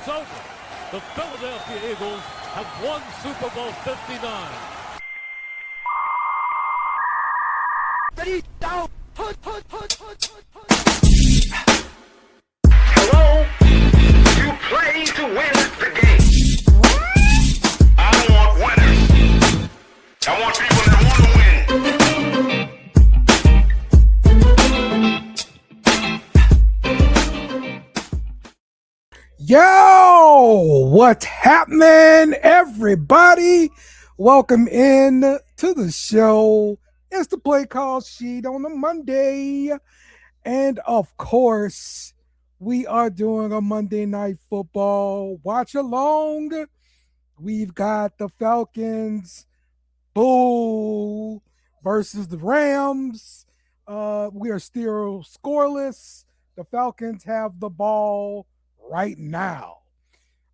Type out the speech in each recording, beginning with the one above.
It's over. The Philadelphia Eagles have won Super Bowl 59. Ready, down, put. Hello? You play to win the game. I want winners. I want people that want to win. Yo, what's happening, everybody? Welcome in to the show. It's the Playcall sheet on a Monday. And of course, we are doing a Monday Night Football watch along. We've got the Falcons, boo, versus the Rams. We are still scoreless. The Falcons have the ball right now.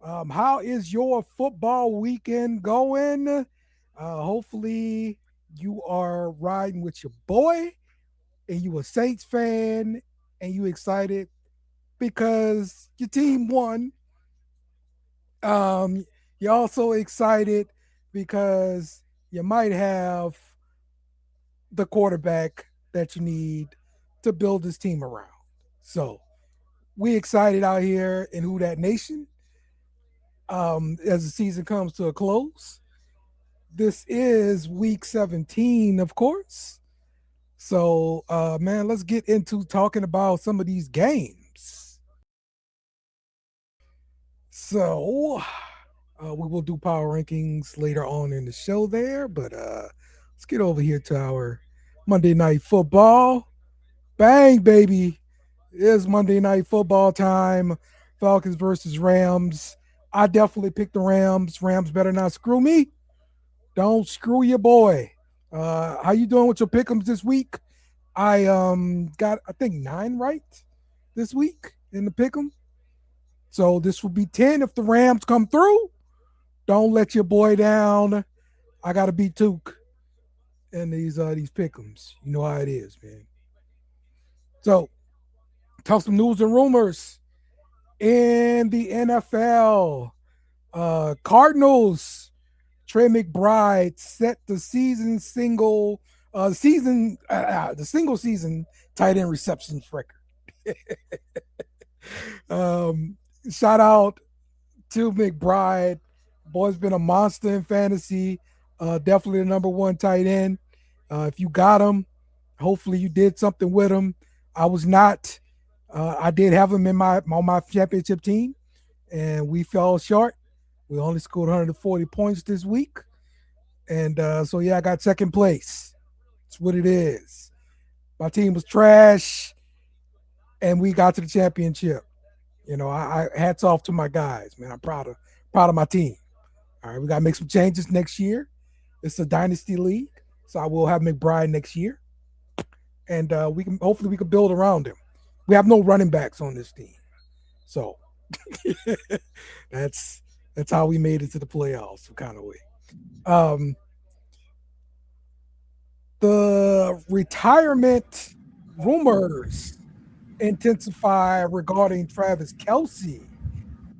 How is your football weekend going? Hopefully you are riding with your boy and you a Saints fan and you excited because your team won. You're also excited because you might have the quarterback that you need to build this team around. So we excited out here in Who Dat Nation as the season comes to a close. This is week 17, of course. So, man, let's get into talking about some of these games. So, we will do power rankings later on in the show there, but let's get over here to our Monday Night Football. Bang, baby. It is Monday Night Football time. Falcons versus Rams. I definitely picked the Rams. Rams better not screw me. Don't screw your boy. How you doing with your pick'ems this week? I got, I think, 9 right this week in the pick'em. So this will be 10 if the Rams come through. Don't let your boy down. I got to beat Took in these pick'ems. You know how it is, man. So, talk some news and rumors in the NFL. Cardinals, Trey McBride set the single season tight end receptions record. Shout out to McBride. Boy's been a monster in fantasy. Definitely the number one tight end. If you got him, hopefully you did something with him. I was not. I did have him on my championship team, and we fell short. We only scored 140 points this week. And so, yeah, I got second place. That's what it is. My team was trash, and we got to the championship. You know, I hats off to my guys, man. I'm proud of my team. All right, we got to make some changes next year. It's a dynasty league, so I will have McBride next year. And hopefully we can build around him. We have no running backs on this team. So that's how we made it to the playoffs, some kind of way. The retirement rumors intensify regarding Travis Kelce.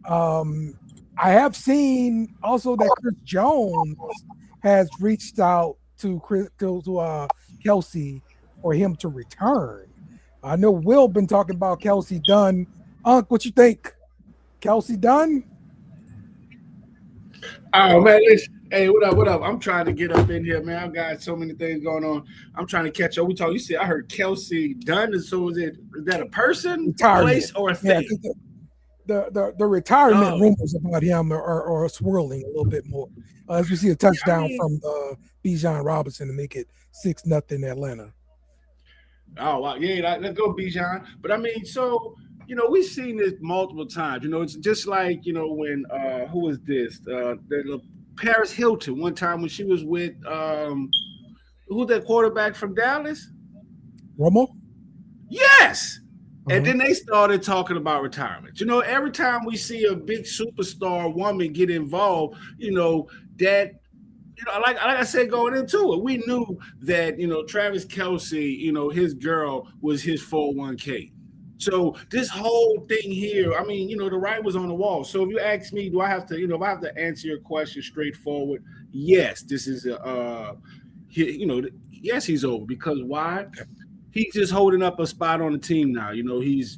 I have seen also that Chris Jones has reached out to Kelce for him to return. I know Will been talking about Kelce done. Unc, what you think? Kelce done? Oh man, hey, what up? I'm trying to get up in here, man. I've got so many things going on. I'm trying to catch up. You said I heard Kelce done. So is that a person, retirement, place, or a thing? Yeah, the retirement rumors about him are swirling a little bit more. As we see a touchdown from Bijan Robinson to make it 6-0 Atlanta. Oh wow, yeah, let's go, Bijan. But I mean, so we've seen this multiple times. It's just like when who was this? The Paris Hilton one time when she was with who's that quarterback from Dallas? Romo? Yes. And then they started talking about retirement. Every time we see a big superstar woman get involved, that like I said going into it, we knew that Travis Kelce, his girl was his 401k. So this whole thing here, I mean, the writing was on the wall. So if you ask me, do I have to, if I have to answer your question straightforward, yes, this is yes, he's over because why? He's just holding up a spot on the team now. He's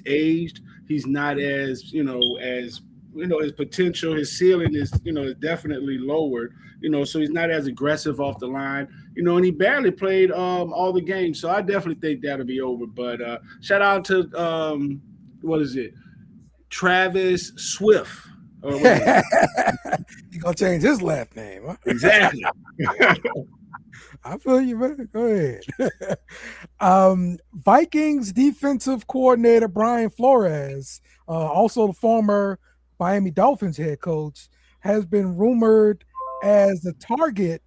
aged. He's not as his potential, his ceiling is definitely lowered. So he's not as aggressive off the line. And he barely played all the games. So I definitely think that'll be over. But shout out to what is it, Travis Swift. He gonna change his last name, huh? Exactly. I feel you, man. Go ahead. Vikings defensive coordinator Brian Flores, also the former Miami Dolphins head coach, has been rumored as the target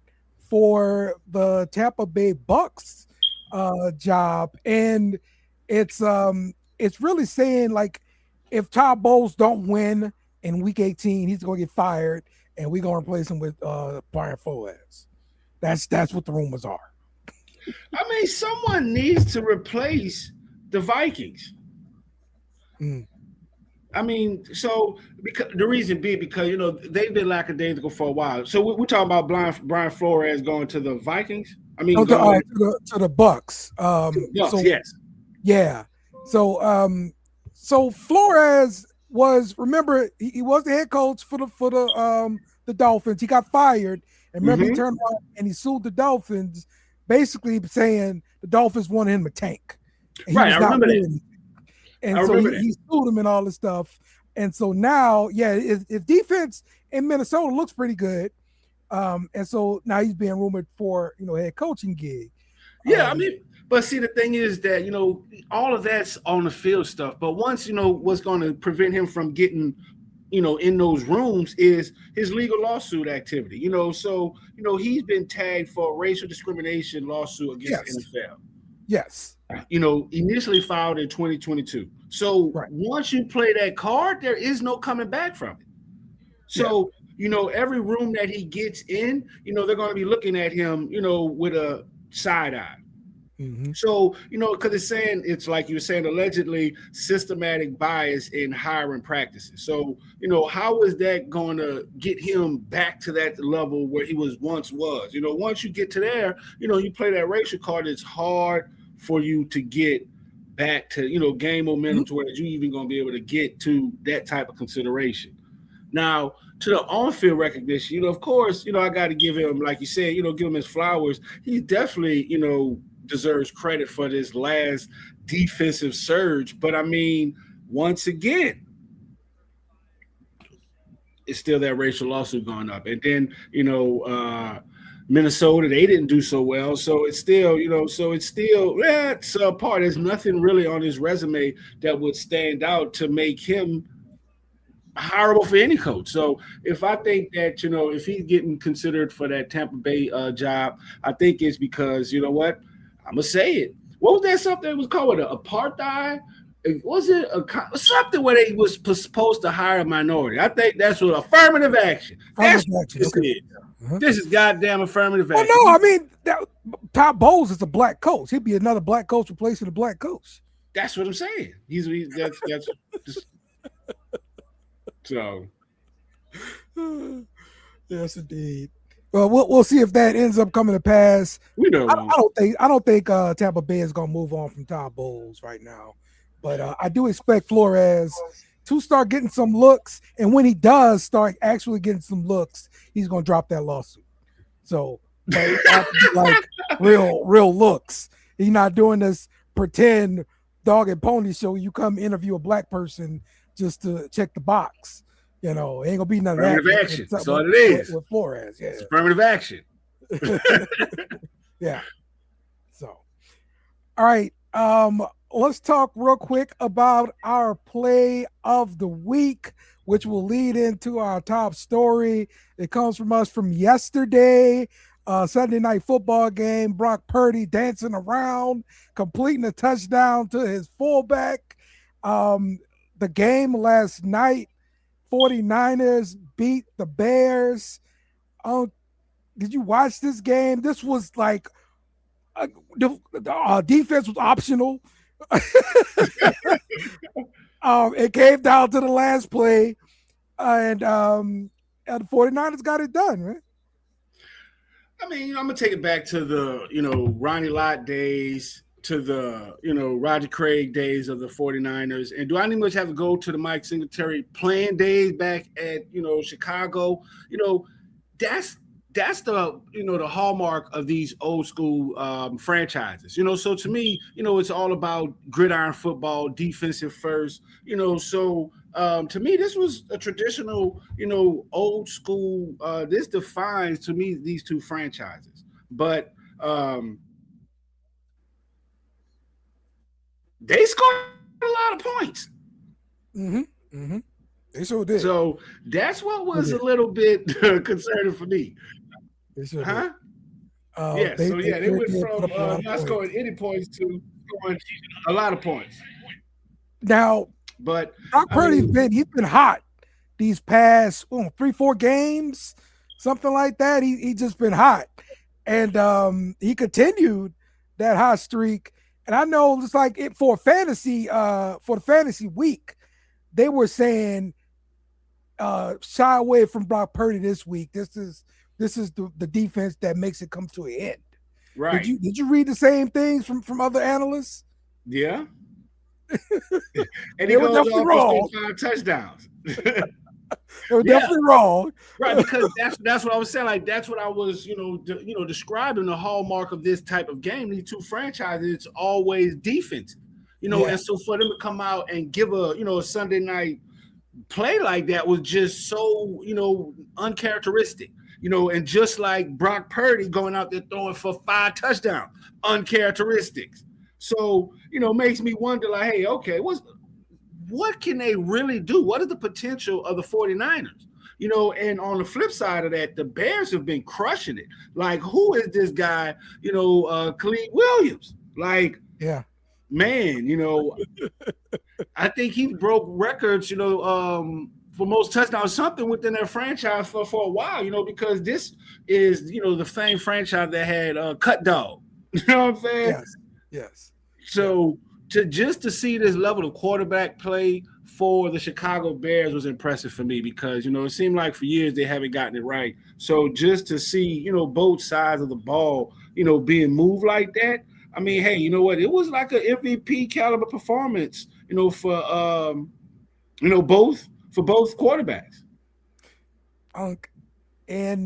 for the Tampa Bay Bucks job, and it's really saying like if Todd Bowles don't win in Week 18, he's gonna get fired, and we're gonna replace him with Brian Flores. That's what the rumors are. I mean, someone needs to replace the Vikings. I mean, so because the reason being because they've been lackadaisical for a while. So we're talking about Brian Flores going to the Vikings. I mean, to the Bucks. Yes. Yeah. So Flores was, remember, he was the head coach for the Dolphins. He got fired, and remember he turned around and he sued the Dolphins, basically saying the Dolphins wanted him to tank. Right, I remember that. And so he sued him and all this stuff. And so now, if defense in Minnesota looks pretty good, and so now he's being rumored for head coaching gig. Yeah, I mean, but see, the thing is that all of that's on the field stuff. But once what's going to prevent him from getting in those rooms is his legal lawsuit activity. So he's been tagged for a racial discrimination lawsuit against the NFL. Yes. Initially filed in 2022. So once you play that card, there is no coming back from it. So, every room that he gets in, they're going to be looking at him, with a side eye. So, because it's like you were saying, allegedly systematic bias in hiring practices. So, how is that going to get him back to that level where he once was? Once you get to there, you play that racial card, it's hard for you to get back to, gain momentum to where you even going to be able to get to that type of consideration. Now, to the on-field recognition, of course, I got to give him, like you said, give him his flowers. He definitely, deserves credit for this last defensive surge. But I mean, once again, it's still that racial lawsuit going up. And then, Minnesota, they didn't do so well. So it's still, it's a part. There's nothing really on his resume that would stand out to make him hireable for any coach. So if I think that, if he's getting considered for that Tampa Bay job, I think it's because, what? I'm going to say it. What was that something that was called an apartheid? Was it something where they was supposed to hire a minority? I think that's what affirmative action. That's what this is. This is goddamn affirmative action. Well, no, I mean, Todd Bowles is a black coach. He'd be another black coach replacing a black coach. That's what I'm saying. That's just, so. Yes, indeed. Well, we'll see if that ends up coming to pass. I don't think Tampa Bay is gonna move on from Todd Bowles right now, but I do expect Flores to start getting some looks, and when he does start actually getting some looks, he's gonna drop that lawsuit. So like real looks. He's not doing this pretend dog and pony show. You come interview a black person just to check the box. Ain't gonna be none of that. Affirmative action. That's all it is. With Flores, yeah. It's affirmative action. Yeah. So, all right. Let's talk real quick about our play of the week, which will lead into our top story. It comes from us from yesterday, Sunday night football game. Brock Purdy dancing around, completing a touchdown to his fullback. The game last night, 49ers beat the Bears. Did you watch this game? This was like the defense was optional. It came down to the last play, and the 49ers got it done, man. I mean, I'm gonna take it back to the Ronnie Lott days, to the Roger Craig days of the 49ers. And do I need much have to go to the Mike Singletary playing days back at Chicago? That's the the hallmark of these old school franchises. So to me, it's all about gridiron football, defensive first. So to me, this was a traditional, old school. This defines to me these two franchises. But they scored a lot of points. They sure did. So that's what was a little bit concerning for me. They sure Huh? did. They went from not scoring any points to scoring a lot of points. Now, but Brock Purdy's been hot these past 3-4 games, something like that. He just been hot, and he continued that hot streak. And I know it's like it for the fantasy week, they were saying shy away from Brock Purdy this week. This is the defense that makes it come to an end. Right. Did you read the same things from other analysts? Yeah. And he goes off 5 touchdowns. They were definitely wrong. Right, because that's what I was saying. Like that's what I was, describing the hallmark of this type of game. These two franchises, it's always defensive. And so for them to come out and give a Sunday night play like that was just so, uncharacteristic. And just like Brock Purdy going out there throwing for 5 touchdowns, uncharacteristics. So, makes me wonder, like, hey, okay, what can they really do? What is the potential of the 49ers? And on the flip side of that, the Bears have been crushing it. Like, who is this guy, Khalid Williams? Like, yeah. Man, I think he broke records, for most touchdowns, something within their franchise for a while, because this is, the same franchise that had Cut Dog. You know what I'm saying? Yes. So to see this level of quarterback play for the Chicago Bears was impressive for me because, it seemed like for years they haven't gotten it right. So just to see, both sides of the ball, being moved like that, I mean, hey, you know what? It was like an MVP caliber performance, for both quarterbacks. In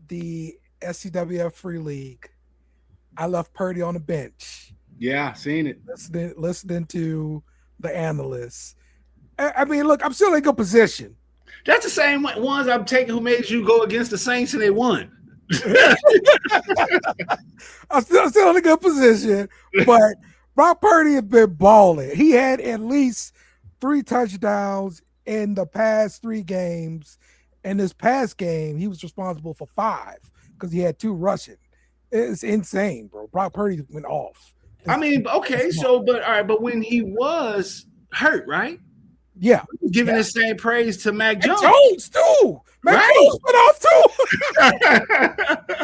the STWF Free League, I left Purdy on the bench. Yeah, seen it. Listening to the analysts. I mean, look, I'm still in good position. That's the same ones I'm taking who made you go against the Saints and they won. I'm still in a good position, but Brock Purdy has been balling. He had at least 3 touchdowns in the past 3 games. And this past game, he was responsible for 5 because he had 2 rushing. It's insane, bro. Brock Purdy went off. I mean, okay, but when he was hurt, right? Yeah. Giving the same praise to Mac Jones. Jones, too. Mac Jones went off, too.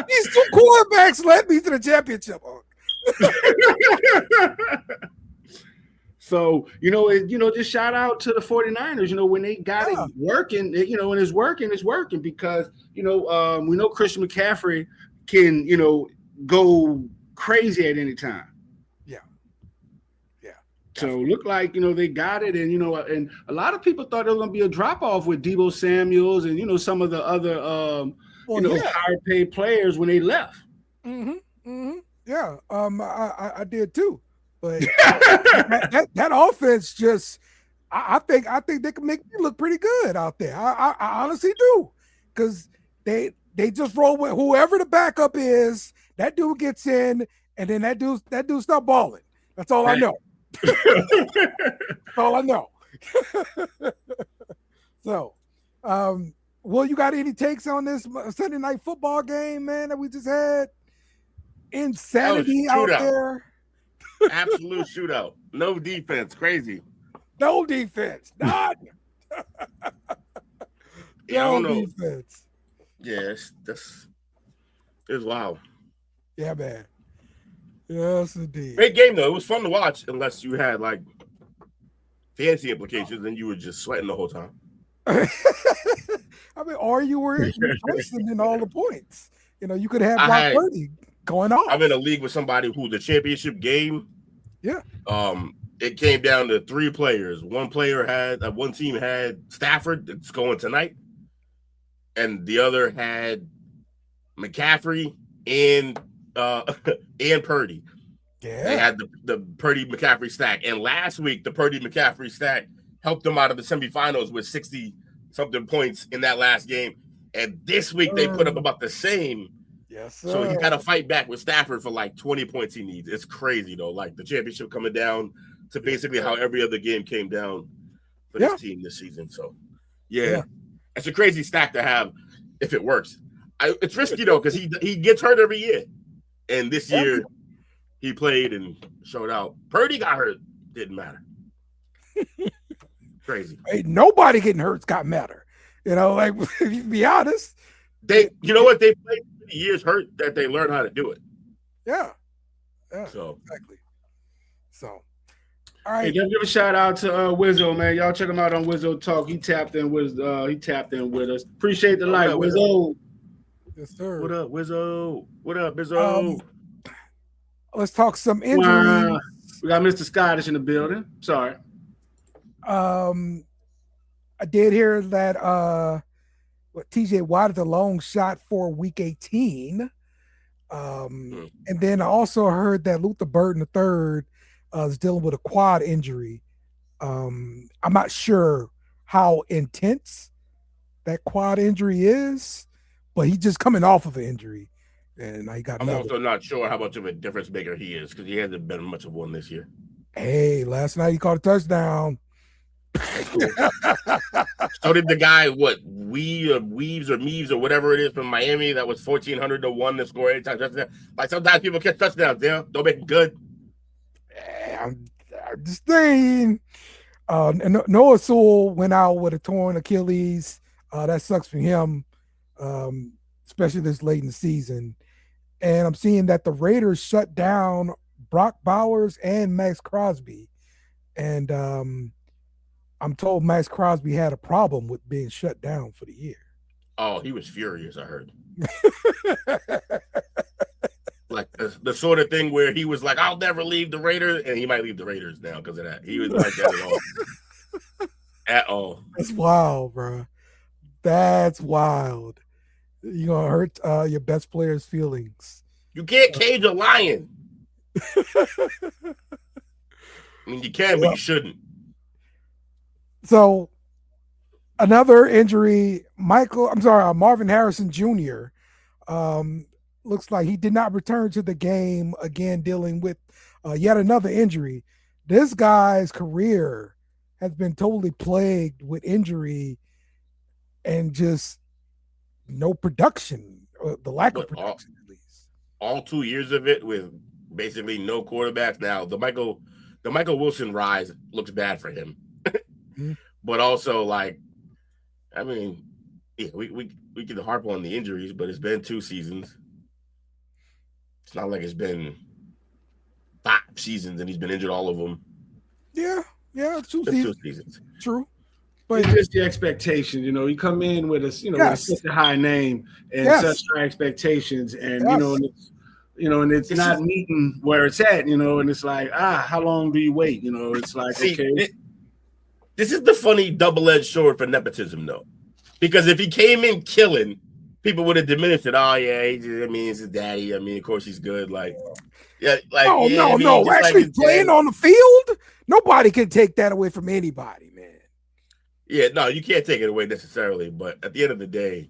These 2 quarterbacks led me to the championship. So, just shout out to the 49ers, when they got it working, when it's working because, we know Christian McCaffrey can, go crazy at any time. So look like, they got it. And, and a lot of people thought there was going to be a drop off with Deebo Samuels and, some of the other, higher paid players when they left. Yeah. I did too. But that offense just, I think they can make me look pretty good out there. I honestly do. Because they just roll with whoever the backup is, that dude gets in, and then that dude stop balling. That's all I know. That's all I know. So, Will, you got any takes on this Sunday night football game, man, that we just had? Insanity out there. Absolute shootout. No defense. Crazy. No defense. None. Yeah, I don't know. Defense. Yeah, it's wild. Yeah, man. Yes, indeed. Great game though. It was fun to watch, unless you had like fancy implications, and you were just sweating the whole time. I mean, or you were replacing in all the points. You know, you could have Brock Purdy going off. I'm in a league with somebody who the championship game. Yeah. It came down to 3 players. One team had Stafford that's going tonight, and the other had McCaffrey and Purdy. Yeah. They had the Purdy McCaffrey stack. And last week, the Purdy McCaffrey stack helped them out of the semifinals with 60-something points in that last game. And this week, they put up about the same. Yes, sir. So you got to fight back with Stafford for like 20 points he needs. It's crazy, though. Like the championship coming down to basically how every other game came down for this team this season. So, yeah, it's a crazy stack to have if it works. It's risky, though, because he gets hurt every year. And this year, he played and showed out. Purdy got hurt. Didn't matter. Crazy. Hey, nobody getting hurt's got matter. You know, like, if you be honest. You know what? They played years hurt that they learned how to do it. Yeah. So exactly. So, all right. Hey, give a shout out to Wizzo, man. Y'all check him out on Wizzo Talk. He tapped in with us. Appreciate the light, Wizzo. Yes, sir. What up, Wizzo? What up, Bizzo? Let's talk some injuries. We got Mr. Scottish in the building. Sorry. I did hear that TJ Watt is a long shot for week 18. And then I also heard that Luther Burden III is dealing with a quad injury. I'm not sure how intense that quad injury is, but he's just coming off of an injury. And I got. I'm also not sure how much of a difference maker he is because he hasn't been much of one this year. Hey, last night he caught a touchdown. Cool. So did the guy Weaves or whatever it is from Miami that was 1,400 to 1 to score anytime touchdown. Like sometimes people catch touchdowns, don't make it good. I'm just saying. And Noah Sewell went out with a torn Achilles. That sucks for him, especially this late in the season. And I'm seeing that the Raiders shut down Brock Bowers and Max Crosby. And I'm told Max Crosby had a problem with being shut down for the year. Oh, he was furious, I heard. Like the sort of thing where he was like, I'll never leave the Raiders, and he might leave the Raiders now because of that. He was like that at all. That's wild, bro. That's wild. You're going to hurt your best player's feelings. You can't cage a lion. I mean, you can, but you shouldn't. So, another injury, Marvin Harrison Jr. Looks like he did not return to the game again, dealing with yet another injury. This guy's career has been totally plagued with injury and just no production, the lack of production at least. All 2 years of it with basically no quarterbacks. Now, the Michael Wilson rise looks bad for him. But also, like, I mean, yeah, we can harp on the injuries, but it's been 2 seasons. It's not like it's been 5 seasons and he's been injured all of them. Yeah, 2 seasons. True. But it's just the expectation, you come in with with such a high name and such high expectations, and and it's not meeting where it's at, and it's like, how long do you wait? It's like, okay. This is the funny double-edged sword for nepotism, though, because if he came in killing, people would have diminished it. Oh yeah, it's his daddy. I mean, of course he's good. Like, no. Actually, playing on the field, nobody can take that away from anybody, man. Yeah, no, you can't take it away necessarily, but at the end of the day,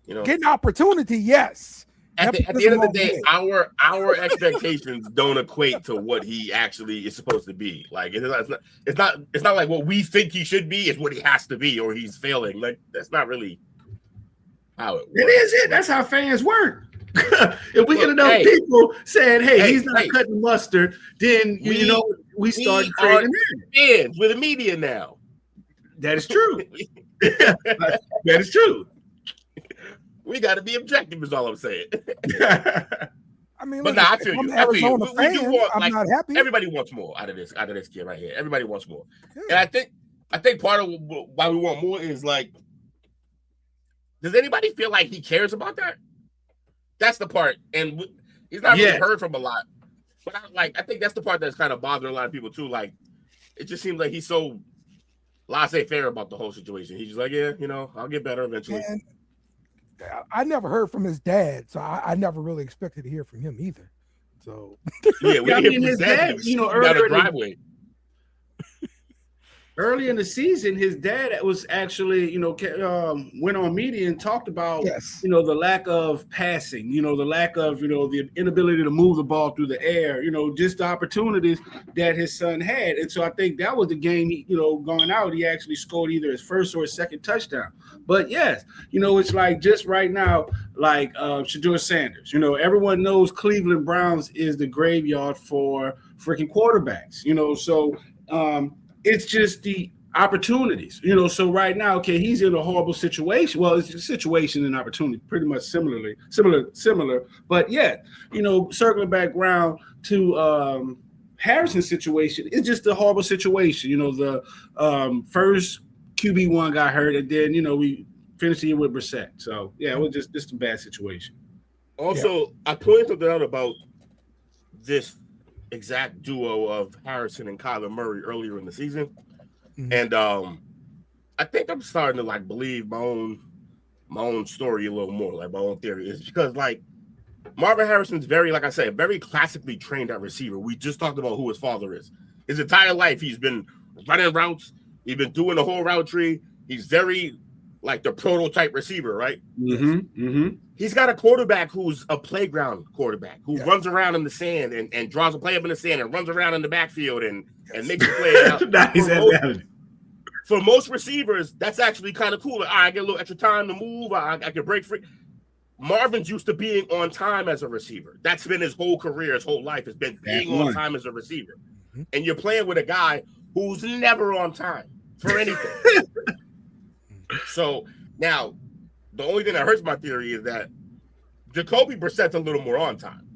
getting opportunity, yes. At the end of the day, our expectations don't equate to what he actually is supposed to be. Like it's not like what we think he should be is what he has to be, or he's failing. Like that's not really how it works. It is it. That's how fans work. If we get enough people saying, "Hey, he's not cutting mustard," then we start creating fans with the media now. That is true. That is true. We got to be objective, is all I'm saying. I I mean, But look, nah, I if feel I'm you. an I feel you. Arizona We do fan, want, I'm like, not happy. everybody wants more out of this kid right here. Everybody wants more. Yeah. And I think part of why we want more is like, does anybody feel like he cares about that? That's the part. And he's not really heard from a lot. But I think that's the part that's kind of bothering a lot of people too. Like, it just seems like he's so laissez-faire about the whole situation. He's just like, yeah, I'll get better eventually. And I never heard from his dad, so I never really expected to hear from him either. So yeah, we hear from his dad, down the driveway. Early in the season, his dad was actually, went on media and talked about, the lack of passing, the lack of, the inability to move the ball through the air, just the opportunities that his son had. And so I think that was the game, going out, he actually scored either his first or his second touchdown. But yes, it's like just right now, like Shedeur Sanders, everyone knows Cleveland Browns is the graveyard for freaking quarterbacks, so it's just the opportunities, so right now, okay, he's in a horrible situation. Well, it's a situation and opportunity pretty much similar, but yeah, circling back around to Harrison's situation, it's just a horrible situation. The first QB1 got hurt, and then we finished the year with Brissett. So yeah, it was just a bad situation. Also, I pointed something out about this exact duo of Harrison and Kyler Murray earlier in the season. And I think I'm starting to like believe my own story a little more, like my own theory is because like Marvin Harrison's very, like I said, very classically trained at receiver. We just talked about who his father is. His entire life, he's been running routes. He's been doing the whole route tree. He's very like the prototype receiver, right? He's got a quarterback who's a playground quarterback who runs around in the sand and draws a play up in the sand and runs around in the backfield and makes a play. For most receivers, that's actually kind of cool. Like, I get a little extra time to move. I can break free. Marvin's used to being on time as a receiver. That's been his whole career, his whole life has been being on time as a receiver. And you're playing with a guy who's never on time for anything. So now, the only thing that hurts my theory is that Jacoby Brissett's a little more on time,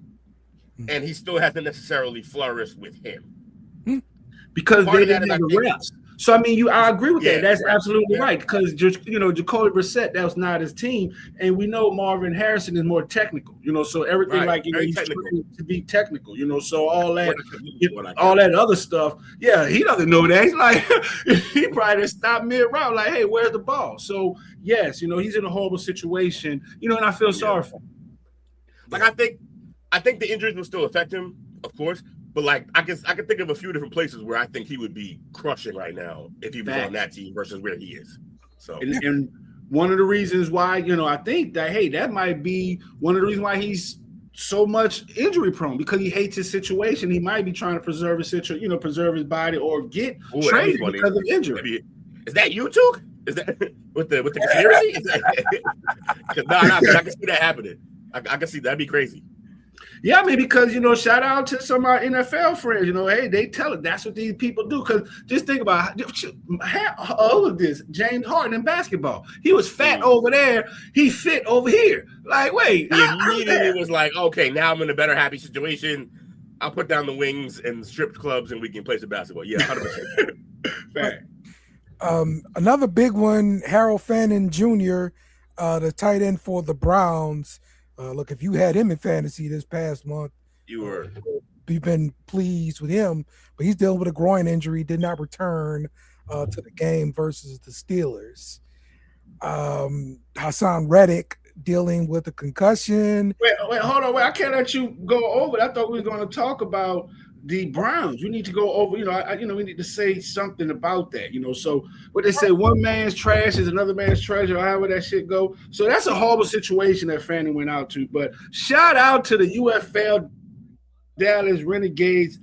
and he still hasn't necessarily flourished with him because they didn't have the reps. So I mean, I agree with that. That's absolutely right. Because Jacoby Brissett, that was not his team, and we know Marvin Harrison is more technical. So everything he's trying to be technical. So all that other stuff. Yeah, he doesn't know that. He's like he probably stopped mid route, like, hey, where's the ball? So yes, he's in a horrible situation. And I feel sorry for him. Like I think the injuries will still affect him, of course. But like I can think of a few different places where I think he would be crushing right now if he was on that team versus where he is. So and one of the reasons why I think that that might be one of the reasons why he's so much injury prone because he hates his situation. He might be trying to preserve his situation, preserve his body or get traded because of injury. Is that you, Took? Is that with the conspiracy? No, I can see that happening. I can see that'd be crazy. Yeah, I mean, because, shout out to some of our NFL friends, hey, they tell it. That's what these people do. Because just think about all of this. James Harden in basketball. He was fat over there. He fit over here. Like, wait. He immediately was like, okay, now I'm in a better, happy situation. I'll put down the wings and strip clubs and we can play some basketball. Yeah, 100%. Fact. Another big one, Harold Fannin Jr., the tight end for the Browns. Look, if you had him in fantasy this past month, you've been pleased with him, but he's dealing with a groin injury, did not return to the game versus the Steelers. Hassan Reddick dealing with a concussion. Wait, hold on. I can't let you go over. I thought we were going to talk about the Browns. You need to go over, we need to say something about that, So what they say, one man's trash is another man's treasure, however that shit go. So that's a horrible situation that Fanning went out to. But shout out to the UFL Dallas Renegades.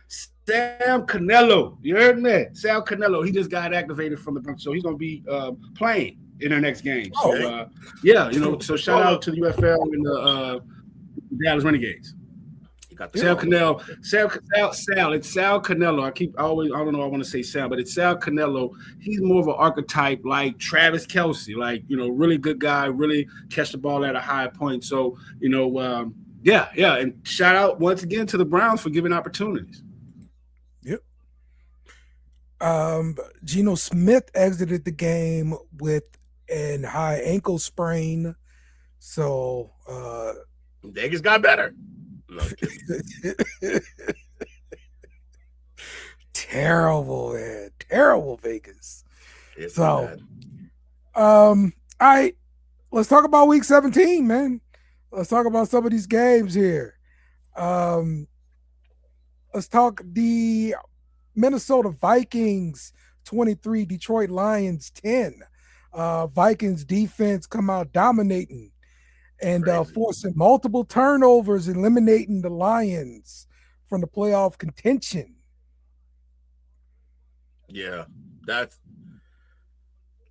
Sam Canelo. You heard me? Sam Canelo. He just got activated from the Browns. So he's going to be playing in their next game. So, so shout out to the UFL and the Dallas Renegades. got the Sal call. Canelo. Sal. It's Sal Canelo. I don't know. I want to say Sal, but it's Sal Canelo. He's more of an archetype like Travis Kelce, like, really good guy, really catch the ball at a high point. So, yeah. And shout out once again to the Browns for giving opportunities. Yep. Geno Smith exited the game with an high ankle sprain. So Vegas got better. No, terrible, man. Terrible Vegas. it's So bad. all right, let's talk about week 17, man. Let's talk about some of these games here. Let's talk the Minnesota Vikings 23, Detroit Lions 10. Vikings defense come out dominating and forcing multiple turnovers, eliminating the Lions from the playoff contention. Yeah, that's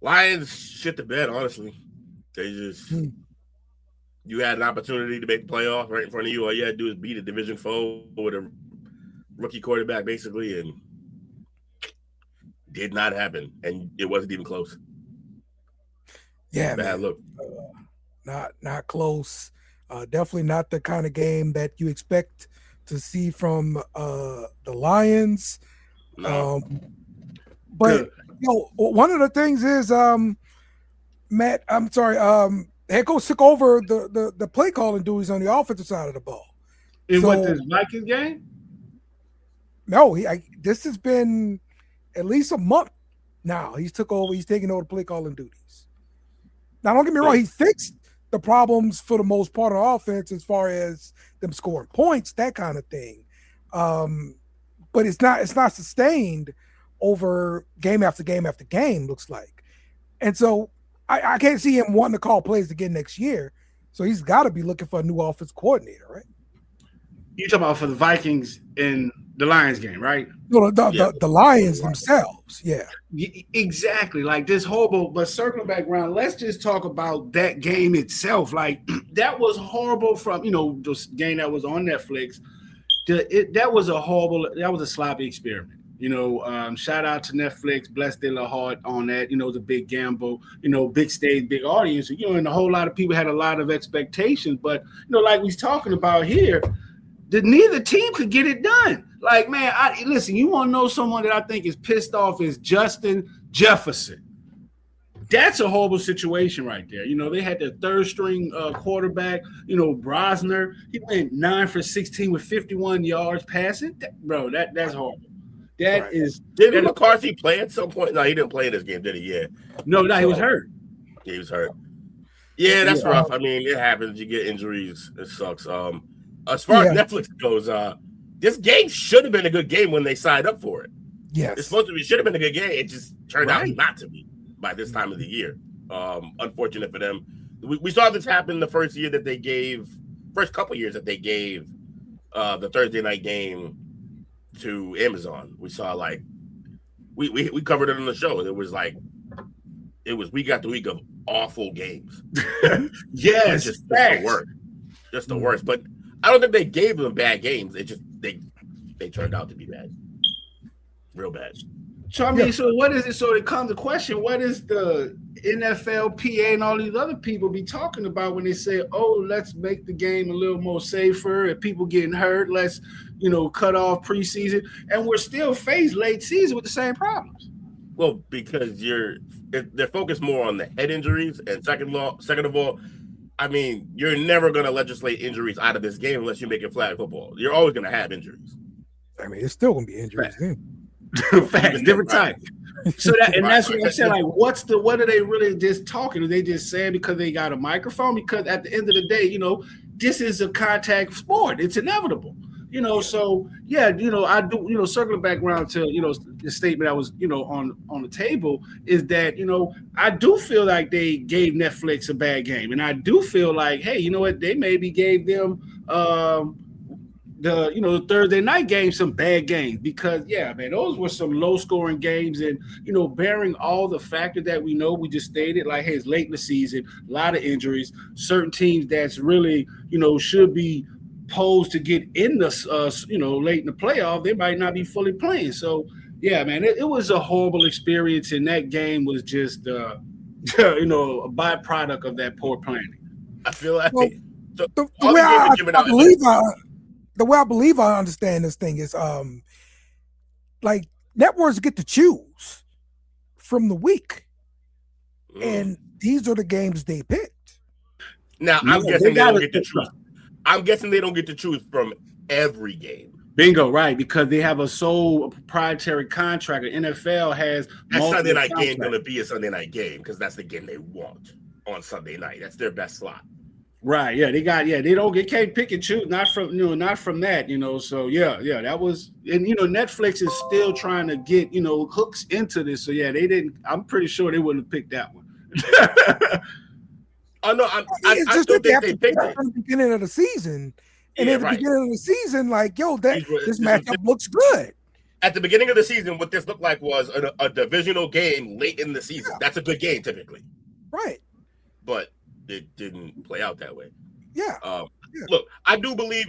Lions shit the bed, honestly. They just you had an opportunity to make the playoff right in front of you. All you had to do is beat a division foe with a rookie quarterback, basically, and did not happen. And it wasn't even close. Yeah, bad man. Look. Not close. Definitely not the kind of game that you expect to see from the Lions. No. But one of the things is Matt, I'm sorry, head coach took over the play calling duties on the offensive side of the ball. What, this Vikings game? No, this has been at least a month now. He's taking over the play calling duties. Now, don't get me wrong, he fixed the problems for the most part of the offense as far as them scoring points, that kind of thing. But it's not sustained over game after game after game, looks like. And so I can't see him wanting to call plays again next year. So he's got to be looking for a new offense coordinator, right? You talking about for the Vikings in the Lions game, right? No, the Lions themselves, yeah. Exactly. Like this horrible, but circling back around, let's just talk about that game itself. Like that was horrible from, this game that was on Netflix. That was a sloppy experiment. Shout out to Netflix, bless their little heart on that. It was a big gamble, big stage, big audience, and a whole lot of people had a lot of expectations. But, like we're talking about here, neither team could get it done. Like, man, listen, you want to know someone that I think is pissed off is Justin Jefferson. That's a horrible situation right there. They had the third string quarterback, Brosner. He went 9 for 16 with 51 yards passing. That's horrible. Didn't McCarthy play at some point? No, he didn't play in this game, did he? Yeah. No, he was hurt. He was hurt. Yeah, that's rough. I mean, it happens. You get injuries. It sucks. As far as Netflix goes, this game should have been a good game when they signed up for it. Yes. It's supposed to be, should have been a good game. It just turned out not to be by this time of the year. Unfortunate for them. We saw this happen the first couple years that they gave the Thursday night game to Amazon. We saw we covered it on the show. It was week after week of awful games. Yes, just the worst. Just the worst. But I don't think they gave them bad games. It just they turned out to be bad. Real bad. So I mean, so what is it? So it comes to question: what is the NFL, PA, and all these other people be talking about when they say, "Oh, let's make the game a little more safer"? If people getting hurt, let's cut off preseason, and we're still faced late season with the same problems. Well, because they're focused more on the head injuries, and second of all, I mean, you're never going to legislate injuries out of this game unless you make it flag football. You're always going to have injuries. I mean, it's still going to be injuries then. Facts, different type. So that's what I said. Like, what are they really just talking? Are they just saying because they got a microphone? Because at the end of the day, this is a contact sport. It's inevitable. So I do. Circling back around to the statement that was on the table is that I do feel like they gave Netflix a bad game, and I do feel like, hey, you know what, they maybe gave them the Thursday night game some bad games, because man, those were some low scoring games, and bearing all the factors that we just stated, like, hey, it's late in the season, a lot of injuries, certain teams that's really should be posed to get in the late in the playoff, they might not be fully playing. So yeah, man, it was a horrible experience, and that game was just a byproduct of that poor planning. I feel like Well, so the all way the games I are given out. believe I understand this thing is like networks get to choose from the week, and these are the games they picked. Now I'm No, guessing they gotta don't get to pick choose. some. I'm guessing they don't get to choose from every game. Bingo, right? Because they have a sole proprietary contract. The NFL has That Sunday night multiple game going contracts. to be a Sunday night game because that's the game they want on Sunday night. That's their best slot. Right? Yeah, they can't pick and choose. Not from that. So yeah, that was, and Netflix is still trying to get hooks into this. So yeah, they didn't. I'm pretty sure they wouldn't have picked that one. Oh no, I It's just still that they think have they to picked pick it. from the beginning of the season, and Yeah, at the right. beginning of the season, like this was- matchup looks good. At the beginning of the season, what this looked like was a divisional game late in the season. Yeah. That's a good game typically, Right? but it didn't play out that way. Yeah. Yeah. Yeah. Look, I do believe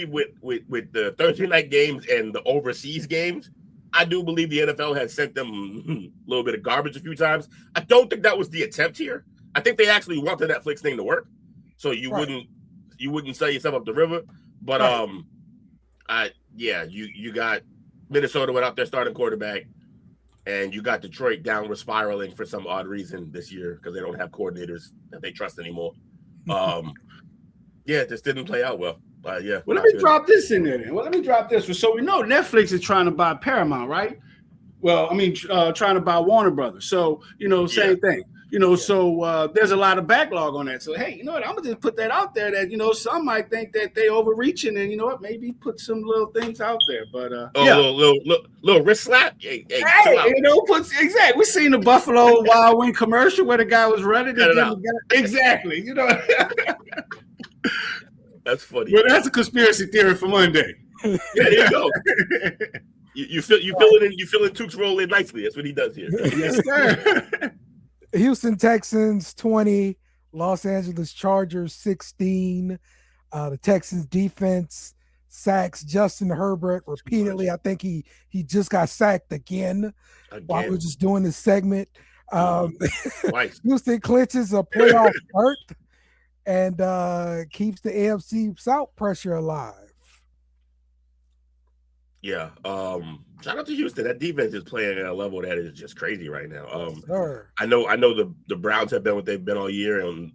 with the Thursday night games and the overseas games, I do believe the NFL has sent them a little bit of garbage a few times. I don't think that was the attempt here. I think they actually want the Netflix thing to work, so you wouldn't sell yourself up the river. But you got Minnesota without their starting quarterback, and you got Detroit downward spiraling for some odd reason this year because they don't have coordinators that they trust anymore. This didn't play out well. Well, let me drop this in there. Then. Well, let me drop this. So we know Netflix is trying to buy Paramount, right? Well, I mean, trying to buy Warner Brothers. So same thing. So there's a lot of backlog on that. So hey, you know what? I'm gonna just put that out there. That some might think that they overreaching, and maybe put some little things out there. But little wrist slap. Hey, exactly. We seen the Buffalo Wild Wing commercial where the guy was running. Exactly. That's funny. Well, that's a conspiracy theory for Monday. Yeah, there you go. You feel it Tukes roll in nicely. That's what he does here. Yes, sir. Houston Texans 20, Los Angeles Chargers 16. The Texans defense sacks Justin Herbert repeatedly. I think he just got sacked again while we were just doing this segment. Houston clinches a playoff berth and keeps the AFC South pressure alive. Yeah. Shout out to Houston. That defense is playing at a level that is just crazy right now. Sure. I know the Browns have been what they've been all year, and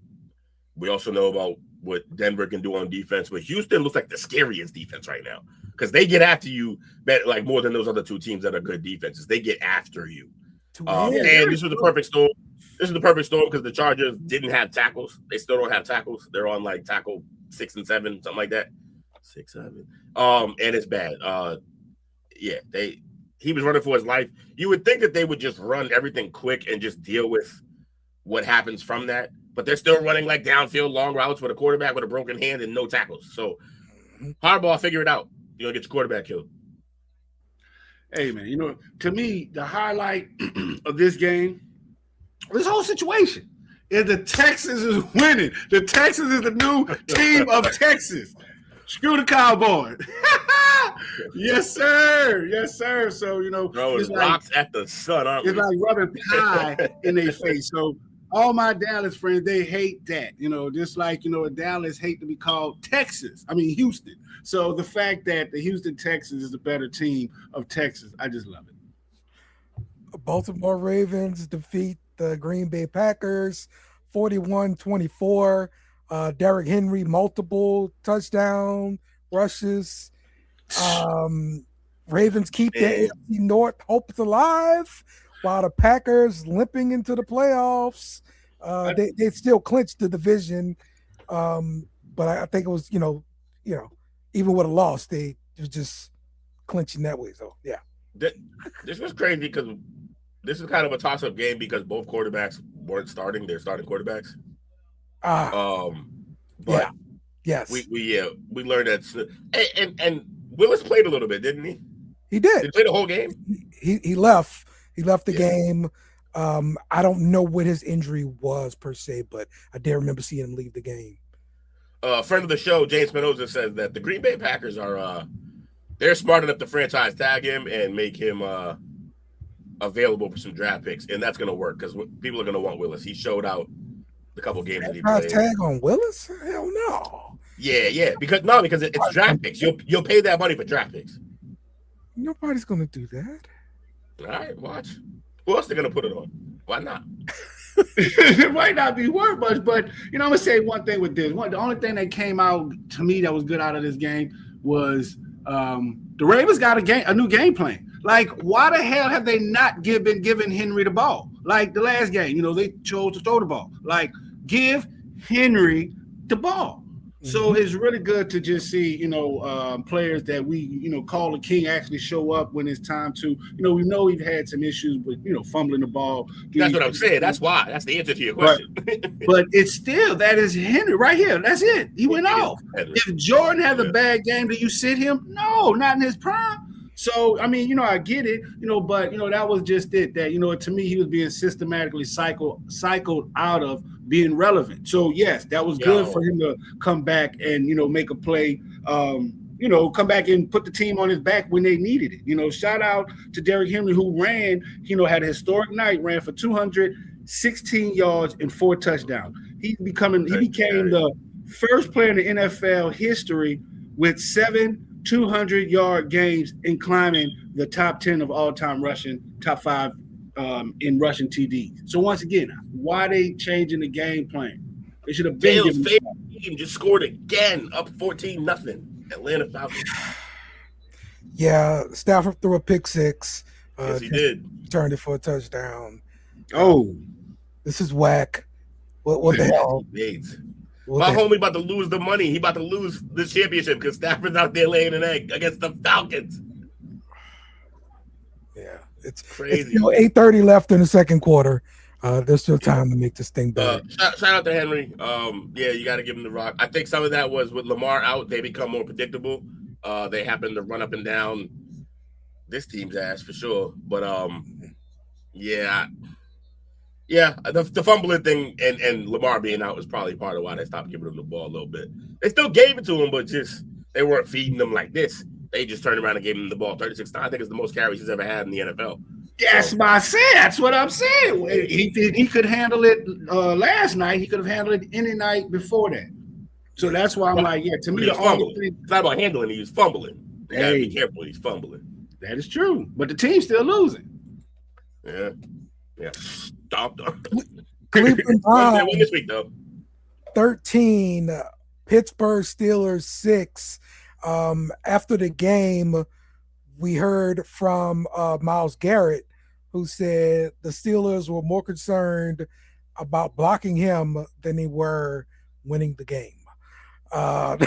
we also know about what Denver can do on defense. But Houston looks like the scariest defense right now because they get after you like more than those other two teams that are good defenses. They get after you. And this was the perfect storm. This is the perfect storm because the Chargers didn't have tackles. They still don't have tackles. They're on like tackle 6 and 7, something like that. 6, 7. And it's bad. He was running for his life. You would think that they would just run everything quick and just deal with what happens from that. But they're still running like downfield long routes with a quarterback with a broken hand and no tackles. So Harbaugh, figure it out. You're gonna get your quarterback killed. Hey man, to me, the highlight of this game, this whole situation, is the Texans is winning. The Texans is the new team of Texas. Screw the Cowboys. Yes, sir. Yes, sir. So, throwing rocks at the sun, aren't we? It's like rubbing pie in their face. So all my Dallas friends, they hate that. Just like, Dallas hate to be called Houston. So the fact that the Houston Texans is the better team of Texas, I just love it. Baltimore Ravens defeat the Green Bay Packers 41-24. Derrick Henry, multiple touchdown rushes. Ravens keep the AFC North hopes alive, while the Packers limping into the playoffs. They still clinched the division, but I think it was even with a loss, they was just clinching that way. So yeah, this was crazy because this is kind of a toss-up game because both quarterbacks weren't starting; they're starting quarterbacks. But yes, we learned that, and Willis played a little bit, didn't he? He did. Did he play the whole game? He left. He left the game. I don't know what his injury was per se, but I dare remember seeing him leave the game. A friend of the show, James Spinoza, says that the Green Bay Packers are they're smart enough to franchise tag him and make him available for some draft picks, and that's going to work because people are going to want Willis. He showed out the couple games that he played. Tag on Willis? Hell no. Yeah, because it's draft picks. You'll pay that money for draft picks. Nobody's going to do that. All right, watch. Who else they're going to put it on? Why not? It might not be worth much, but I'm gonna say one thing with this. The only thing that came out to me that was good out of this game was the Ravens got a new game plan. Like, why the hell have they not been giving Henry the ball? Like the last game, they chose to throw the ball. Like, give Henry the ball. So it's really good to just see, players that we, call the king actually show up when it's time to, we know we've had some issues with, fumbling the ball. That's what I'm saying. That's why. That's the answer to your question. But it's still, that is Henry right here. That's it. He went off. If Jordan has a bad game, do you sit him? No, not in his prime. So, I mean, I get it, but, that was just it. That, to me, he was being systematically cycled out of being relevant. So, yes, that was good for him to come back and, make a play, come back and put the team on his back when they needed it. Shout out to Derrick Henry, who ran, had a historic night, ran for 216 yards and 4 touchdowns. He became the first player in the NFL history with 7 200-yard games and climbing the top 10 of all-time rushing, top 5 in rushing TDs. So once again, why are they changing the game plan? They should have been. Dale's favorite team just scored again, up 14-0. Atlanta Falcons. Yeah, Stafford threw a pick 6. Yes, he did. Turned it for a touchdown. Oh, this is whack. What the hell? My homie about to lose the money. He about to lose the championship because Stafford's out there laying an egg against the Falcons. Yeah, it's crazy. It's 8:30 left in the second quarter. There's still time to make this thing better. Shout out to Henry. Yeah, you got to give him the rock. I think some of that was with Lamar out. They become more predictable. They happen to run up and down this team's ass for sure. But yeah. Yeah, the fumbling thing and Lamar being out was probably part of why they stopped giving him the ball a little bit. They still gave it to him, but just they weren't feeding him like this. They just turned around and gave him the ball 36 times. I think it's the most carries he's ever had in the NFL. That's That's what I'm saying. He could handle it last night. He could have handled it any night before that. So that's why I'm like, yeah, to me, it's not about handling. He was fumbling. You got to be careful. He's fumbling. That is true. But the team's still losing. Yeah. Stopped them. Cleveland Browns win this week, though. 13, Pittsburgh Steelers 6. After the game, we heard from Myles Garrett, who said the Steelers were more concerned about blocking him than they were winning the game. To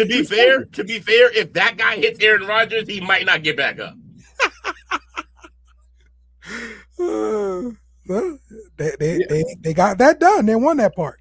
be fair, if that guy hits Aaron Rodgers, he might not get back up. They got that done. They won that part.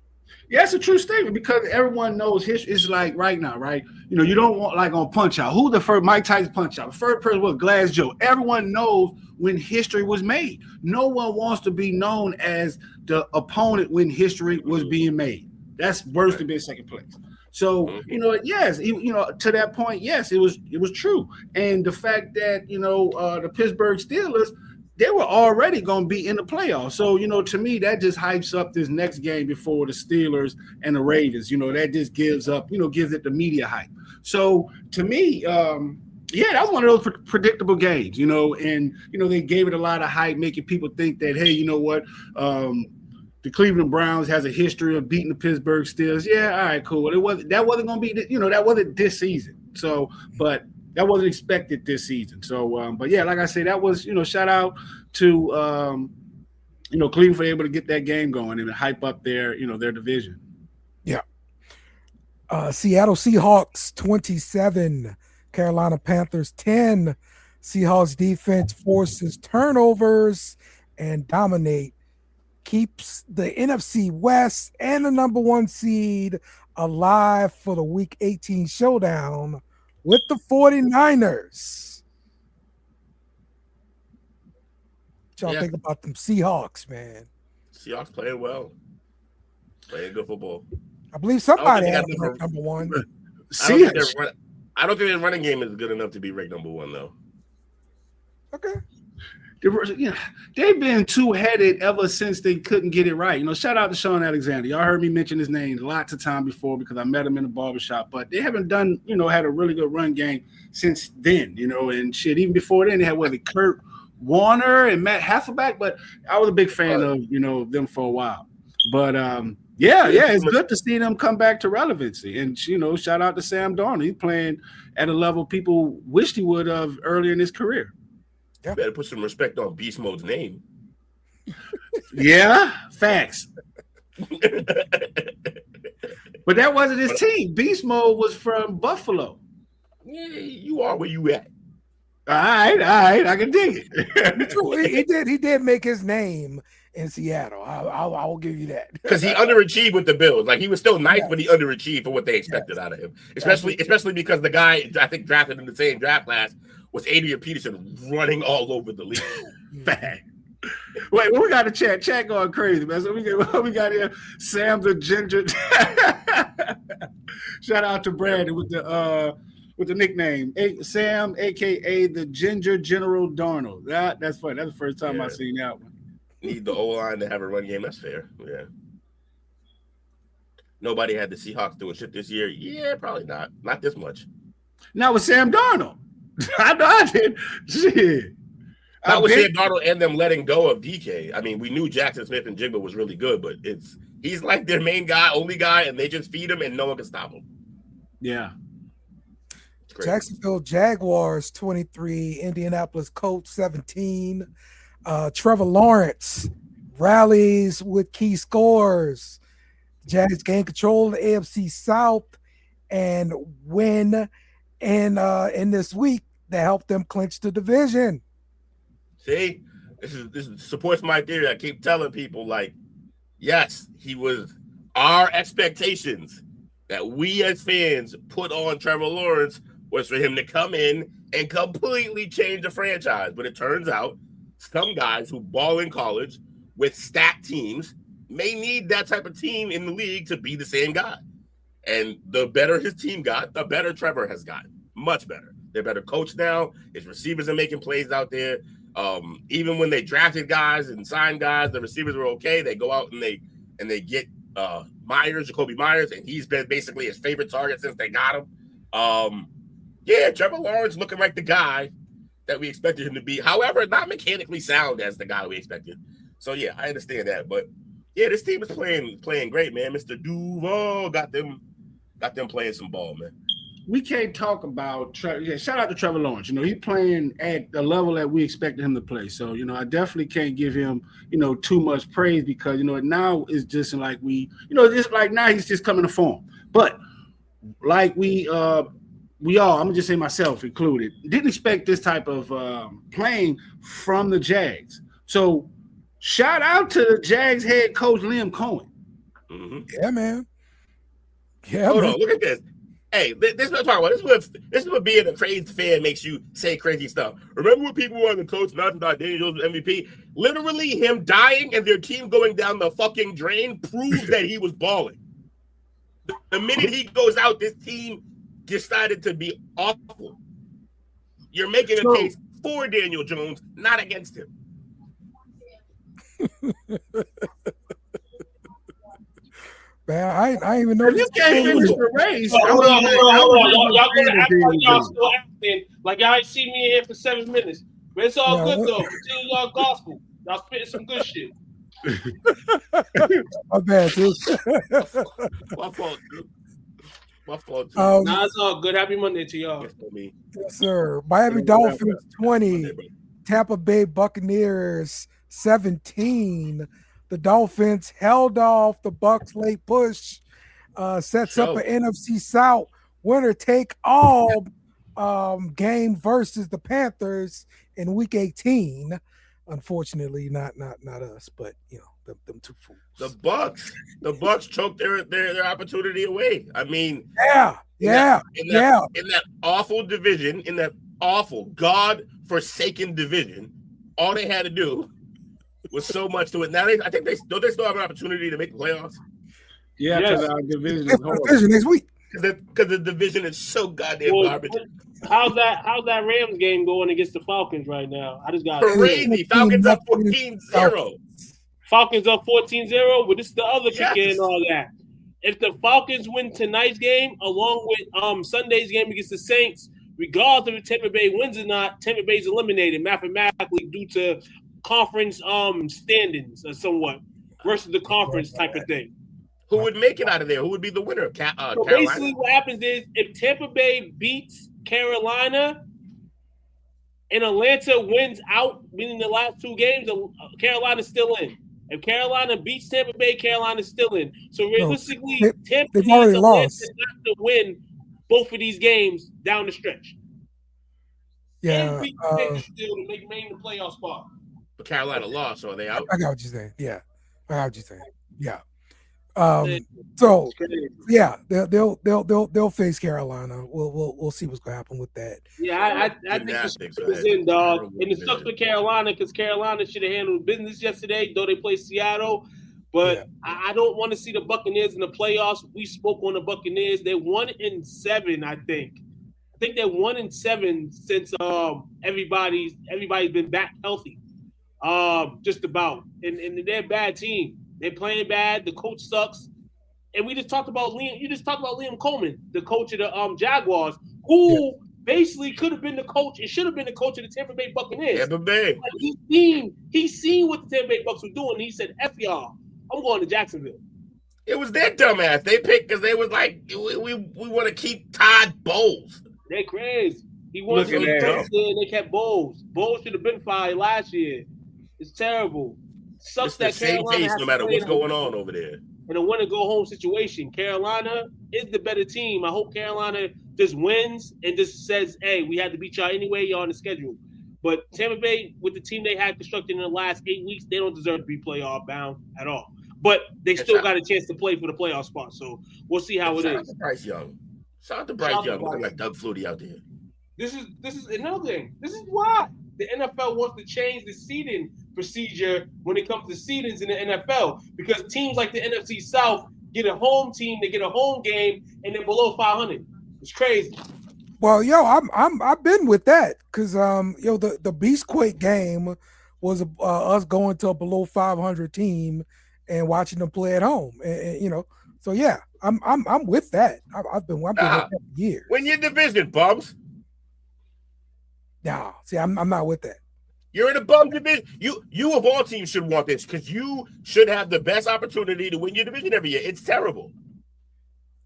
Yeah, it's a true statement because everyone knows history. It's like right now, right? You don't want like on Punch Out. Who the first Mike Tyson Punch Out? The first person was Glass Joe. Everyone knows when history was made. No one wants to be known as the opponent when history was being made. That's worse than being second place. So, yes, to that point, yes, it was true. And the fact that, the Pittsburgh Steelers, they were already going to be in the playoffs. So, to me, that just hypes up this next game before the Steelers and the Ravens. That just gives it the media hype. So, to me, that was one of those predictable games, and, they gave it a lot of hype, making people think that, hey, you know what, the Cleveland Browns has a history of beating the Pittsburgh Steelers. Yeah, all right, cool. That wasn't going to be, that wasn't this season. So, but that wasn't expected this season. So, but yeah, like I said, that was, shout out to, Cleveland for able to get that game going and hype up their division. Yeah. Seattle Seahawks 27, Carolina Panthers 10. Seahawks defense forces turnovers and keeps the NFC West and the number 1 seed alive for the Week 18 showdown with the 49ers. What y'all think about them Seahawks, man? Seahawks playing well. Playing good football. I believe somebody I has don't think ranked number one. I don't think their running game is good enough to be ranked number one, though. Okay. They've been two-headed ever since they couldn't get it right. Shout out to Sean Alexander. Y'all heard me mention his name lots of time before because I met him in the barbershop. But they haven't done, had a really good run game since then, and shit. Even before then, they had Kurt Warner and Matt Hasselbeck. But I was a big fan of, them for a while. But it's good to see them come back to relevancy. And shout out to Sam Darnold. He's playing at a level people wished he would have earlier in his career. Yeah. Better put some respect on Beast Mode's name. Yeah, facts. But that wasn't his team. Beast Mode was from Buffalo. Yeah, you are where you at. All right, I can dig it. He did make his name in Seattle. I will give you that. Because he underachieved with the Bills. Like, he was still nice, but he underachieved for what they expected out of him. Especially because the guy I think drafted in the same draft class was Adrian Peterson running all over the league. Wait, we got a chat. Chat going crazy, man. So we got here Sam the Ginger. Shout out to Brandon with the nickname Sam, aka the Ginger General Darnold. That's funny. That's the first time I've seen that one. Need the O-line to have a run game. That's fair. Yeah. Nobody had the Seahawks doing shit this year. Yeah, probably not. Not this much. Not with Sam Darnold. I know I did. Shit. Not with Sam Darnold and them letting go of DK. I mean, we knew Jackson Smith and Jigba was really good, but he's like their main guy, only guy, and they just feed him and no one can stop him. Yeah. Jacksonville Jaguars 23, Indianapolis Colts 17. Trevor Lawrence rallies with key scores. Jags gain control of the AFC South and win in this week that helped them clinch the division. See, this supports my theory. I keep telling people, like, yes, he was our expectations that we as fans put on Trevor Lawrence was for him to come in and completely change the franchise. But it turns out some guys who ball in college with stacked teams may need that type of team in the league to be the same guy. And the better his team got, the better Trevor has gotten. Much better. They're better coached now. His receivers are making plays out there. Even when they drafted guys and signed guys, the receivers were okay. They go out and they get Jacoby Myers, and he's been basically his favorite target since they got him. Trevor Lawrence looking like the guy that we expected him to be. However, not mechanically sound as the guy we expected. So yeah, I understand that. But yeah, this team is playing great, man. Mr. Duval got them playing some ball, man. We can't talk about shout out to Trevor Lawrence. He's playing at the level that we expected him to play. So, I definitely can't give him, too much praise because, now it's just like it's like now he's just coming to form. But like we all, I'm gonna just say myself included, didn't expect this type of playing from the Jags. So shout out to the Jags head coach Liam Cohen. Mm-hmm. Yeah, man. Yeah, hold on, look at this. Hey, this is what I'm talking about. This is what being a crazy fan makes you say crazy stuff. Remember when people were on the coach not thought Daniel Jones was MVP? Literally, him dying and their team going down the fucking drain proves that he was balling. The minute he goes out, this team decided to be awful. You're making a case for Daniel Jones, not against him. Man, I even know you can't finish the race. Hold on. Y'all gonna act like y'all still acting like y'all ain't seen me in here for 7 minutes. But it's all good though. Continue y'all gospel. Y'all spitting some good shit. My bad, dude. My fault, dude. Nah, it's all good. Happy Monday to y'all. Yes, sir. Miami Dolphins 20, Tampa Bay Buccaneers 17. The Dolphins held off the Bucs' late push, sets up an NFC South winner take all game versus the Panthers in Week 18. Unfortunately, not us, but them two fools. The Bucs choked their opportunity away. I mean, in that awful division, in that awful God-forsaken division, all they had to do was so much to it. Now I think they still have an opportunity to make the playoffs. Yeah, Yes. because our division is Fifth horrible. division next week. Because the division is so goddamn Well, garbage. how's that Rams game going against the Falcons right now? I just got Crazy. Falcons up 14-0. Falcons up 14-0, but this is the other kicker Yes. and all that. If the Falcons win tonight's game along with Sunday's game against the Saints, regardless if Tampa Bay wins or not, Tampa Bay's eliminated mathematically due to conference standings or somewhat versus the conference type of thing. Who would make it out of there? Who would be the winner? So Carolina? basically what happens is if Tampa Bay beats Carolina and Atlanta wins out, meaning the last two games, Carolina's still in. If Carolina beats Tampa Bay, Carolina's still in. So realistically, Tampa they've Bay already and lost. Atlanta have to win both of these games down the stretch. Yeah, And beat the Saints still to maintain the playoff spot. But Carolina lost, so are they out? I got what you're saying. Yeah, I got what you're saying. Yeah. So yeah, they'll face Carolina. We'll see what's gonna happen with that. Yeah, I think the script is in, dog. And it sucks for Carolina because Carolina should have handled business yesterday, though they played Seattle. But I don't want to see the Buccaneers in the playoffs. We spoke on the Buccaneers. They're 1-7, I think. I think they're 1-7 since everybody's been back healthy. Just about. And they're a bad team. They're playing bad. The coach sucks. And we just talked about Liam. You just talked about Liam Coleman, the coach of the Jaguars, who basically could have been the coach and should have been the coach of the Tampa Bay Buccaneers. Tampa Bay. Like he's seen what the Tampa Bay Bucks were doing. And he said, "F y'all, I'm going to Jacksonville." It was their dumbass. They picked because they was like, we want to keep Todd Bowles. They're crazy. He wanted to be first there, and they kept Bowles. Bowles should have been fired last year. It's terrible. Sucks It's the that same Carolina pace has no to matter play what's in going on over there. in a win-and-go-home situation. Carolina is the better team. I hope Carolina just wins and just says, hey, we had to beat y'all anyway. Y'all on the schedule. But Tampa Bay, with the team they had constructed in the last 8 weeks, they don't deserve to be playoff bound at all. But they still got a chance to play for the playoff spot. So we'll see how it Shout is. out to Bryce Young. Shout out to Bryce Young looking like Doug Flutie out there. This is another thing. This is why the NFL wants to change the seeding procedure when it comes to seedings in the NFL, because teams like the NFC South get a home team, they get a home game, and they're below 500. It's crazy. Well, I've been with that because the Beastquake game was us going to a below 500 team and watching them play at home, and so yeah, I'm with that. I've been with that for years. Win your division, bums. No, see, I'm not with that. You're in a bum division. You of all teams should want this because you should have the best opportunity to win your division every year. It's terrible.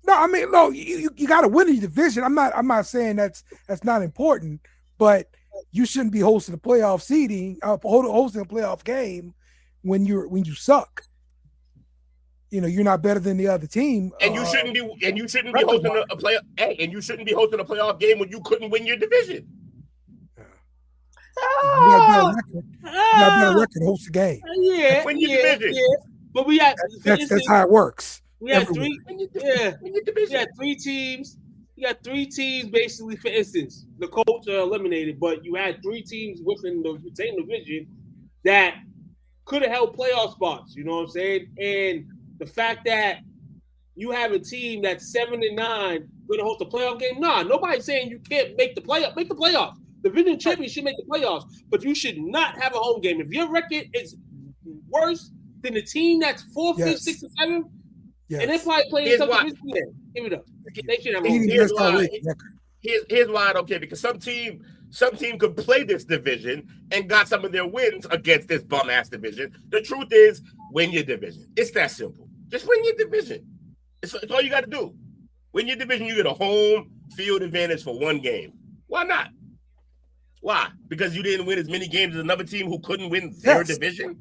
No, I mean, no, you got to win your division. I'm not saying that's not important, but you shouldn't be hosting a playoff seeding, hosting a playoff game when you suck. You're not better than the other team, and you shouldn't be hosting a play. And you shouldn't be hosting a playoff game when you couldn't win your division. You got a better record, host the game. Yeah, win your division. Yeah. But we had that's how it works. We had three. We had three teams. You got three teams basically. For instance, the Colts are eliminated, but you had three teams within the same division that could have held playoff spots. You know what I'm saying? And the fact that you have a team that's 7-9 going to host a playoff game, nobody's saying you can't make the playoff. Make the playoffs. The division champion should make the playoffs, but you should not have a home game. If your record is worse than the team that's 4, 5, 6, and 7, and they're probably playing something this year, give it up. They should have a home game. Here's why I don't care, because some team could play this division and got some of their wins against this bum ass division. The truth is, win your division. It's that simple. Just win your division. It's all you got to do. Win your division. You get a home field advantage for one game. Why not? Why? Because you didn't win as many games as another team who couldn't win their division?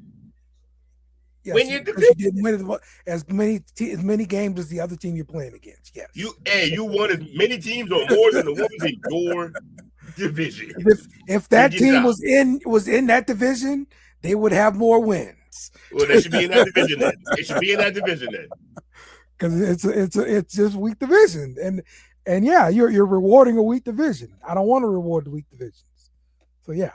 Yes, win your division. You didn't win as many games as the other team you're playing against. Yes. You won as many teams or more than the ones in your division. If that team was in that division, they would have more wins. Well, they should be in that division then. They should be in that division then. Because it's just weak division, and yeah, you're rewarding a weak division. I don't want to reward the weak divisions. So yeah.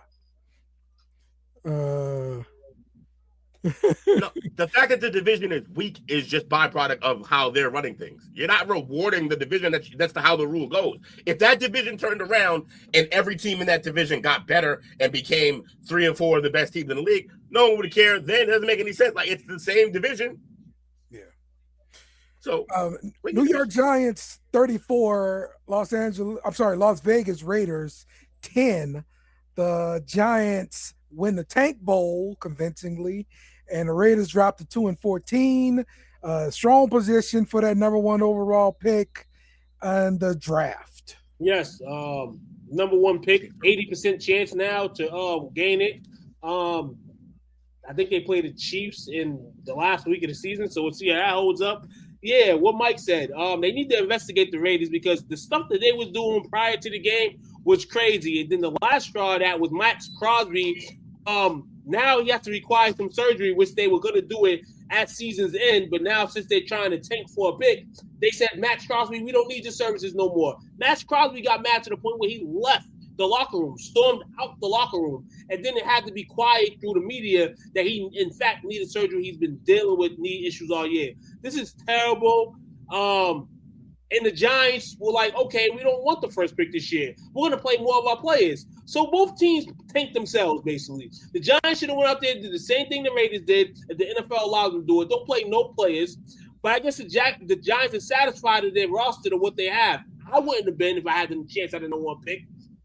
No, the fact that the division is weak is just byproduct of how they're running things. You're not rewarding the division. That's how the rule goes. If that division turned around and every team in that division got better and became 3 and 4 of the best teams in the league, no one would care. Then it doesn't make any sense. Like, it's the same division. Yeah. So New York Giants 34, Las Vegas Raiders 10. The Giants win the Tank Bowl convincingly, and the Raiders drop to 2-14. Strong position for that number 1 overall pick in the draft. Yes, number 1 pick, 80% chance now to gain it. I think they played the Chiefs in the last week of the season, so we'll see how that holds up. Yeah, what Mike said. They need to investigate the Raiders because the stuff that they was doing prior to the game was crazy. And then the last straw of that was Max Crosby. Now he has to require some surgery, which they were going to do it at season's end. But now, since they're trying to tank for a pick, they said, Max Crosby, we don't need your services no more. Max Crosby got mad to the point where he left the locker room, stormed out the locker room, and then it had to be quiet through the media that he, in fact, needed surgery. He's been dealing with knee issues all year. This is terrible. And the Giants were like, okay, we don't want the first pick this year. We're going to play more of our players. So both teams tanked themselves, basically. The Giants should have went out there and did the same thing the Raiders did, if the NFL allowed them to do it. Don't play no players. But I guess the Giants are satisfied with their roster to what they have. I wouldn't have been if I had the chance at a number 1 pick.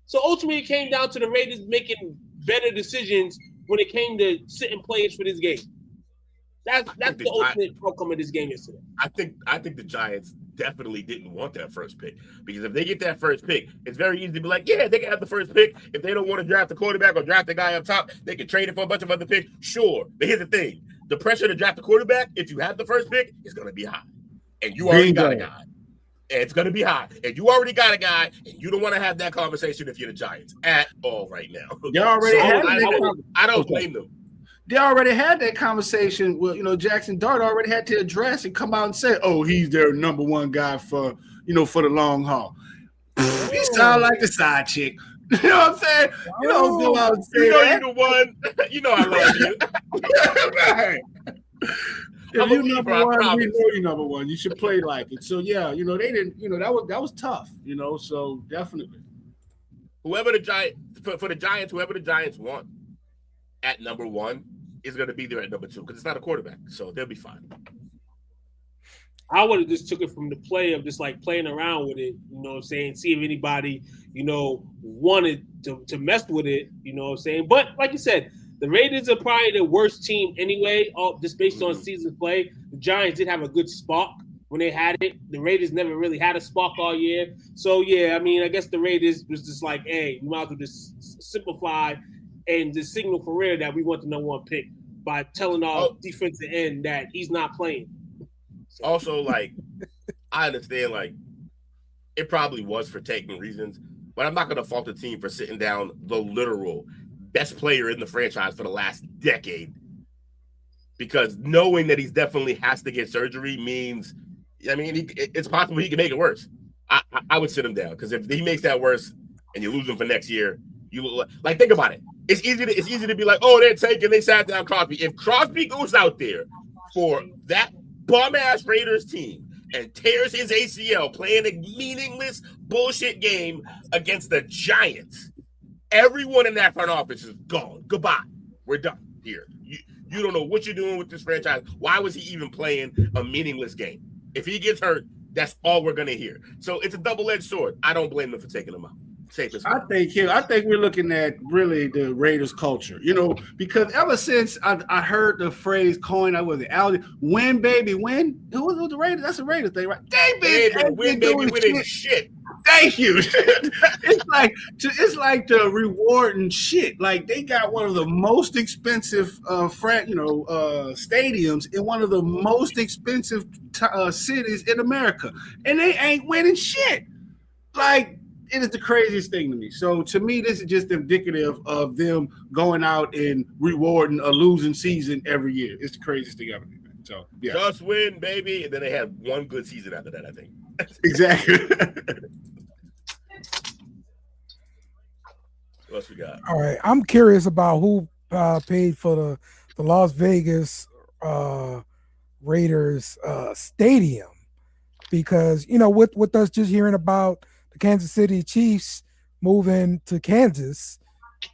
So ultimately, it came down to the Raiders making better decisions when it came to sitting players for this game. That's the ultimate outcome of this game yesterday. I think the Giants definitely didn't want that first pick, because if they get that first pick, it's very easy to be like, yeah, they can have the first pick. If they don't want to draft the quarterback or draft the guy up top, they can trade it for a bunch of other picks. Sure, but here's the thing: the pressure to draft the quarterback, if you have the first pick, is going to be high, and you already got a guy. And it's going to be high, and you already got a guy, and you don't want to have that conversation if you're the Giants at all right now. They already I don't blame them. They already had that conversation. Well, Jackson Dart already had to address and come out and say, "Oh, he's their number 1 guy for for the long haul." He sound like the side chick. You know what I'm saying? You don't go out and say that. You're the one. You know I love you. Right. If you're number 1, we know you're number 1. You should play like it. So yeah, they didn't. That was tough. So definitely. Whoever the Giants want at number 1 is going to be there at number 2, because it's not a quarterback, so they'll be fine. I would have just took it from the play of just like playing around with it, you know what I'm saying? See if anybody, wanted to mess with it, you know what I'm saying? But like you said, the Raiders are probably the worst team anyway, just based on season play. The Giants did have a good spark when they had it. The Raiders never really had a spark all year. So, yeah, I mean, I guess the Raiders was just like, hey, we might as well just simplify and just signal for real that we want the number 1 pick by telling our defensive end that he's not playing. So. Also, like, I understand, like, it probably was for taking reasons, but I'm not going to fault the team for sitting down the literal best player in the franchise for the last decade, because knowing that he's definitely has to get surgery means, it's possible he can make it worse. I would sit him down, because if he makes that worse and you lose him for next year, like, think about it. It's easy to be like, oh, they're taking, they sat down Crosby. If Crosby goes out there for that bum-ass Raiders team and tears his ACL playing a meaningless bullshit game against the Giants, everyone in that front office is gone. Goodbye. We're done here. You don't know what you're doing with this franchise. Why was he even playing a meaningless game? If he gets hurt, that's all we're going to hear. So it's a double-edged sword. I don't blame them for taking him out. I think we're looking at really the Raiders culture, because ever since I heard the phrase coined, win, baby, win. Who was the Raiders? That's a Raiders thing, right? Win, baby, win shit. Thank you. It's like the rewarding shit. Like, they got one of the most expensive stadiums in one of the most expensive cities in America, and they ain't winning shit. Like, it is the craziest thing to me. So to me, this is just indicative of them going out and rewarding a losing season every year. It's the craziest thing ever. So yeah, just win, baby, and then they had one good season after that, I think. Exactly. What else we got? All right, I'm curious about who paid for the Las Vegas Raiders stadium, because with us just hearing about the Kansas City Chiefs moving to Kansas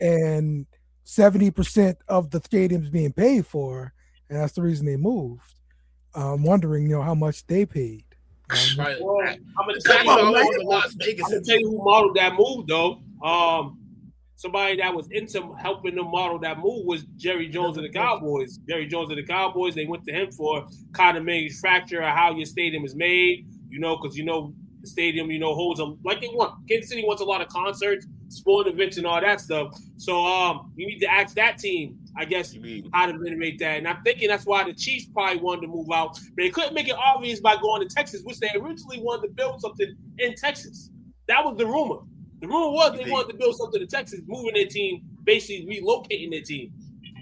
and 70% of the stadium's being paid for, and that's the reason they moved. I'm wondering, how much they paid. I'm gonna tell you who modeled that move, though. Somebody that was into helping them model that move was Jerry Jones of the Cowboys. Jerry Jones of the Cowboys, they went to him for kind of manufacture of how your stadium is made, because the stadium, holds like they want. Kansas City wants a lot of concerts, sporting events, and all that stuff. So you need to ask that team, I guess, how to renovate that. And I'm thinking that's why the Chiefs probably wanted to move out. But they couldn't make it obvious by going to Texas, which they originally wanted to build something in Texas. That was the rumor. The rumor was they wanted to build something in Texas, moving their team, basically relocating their team.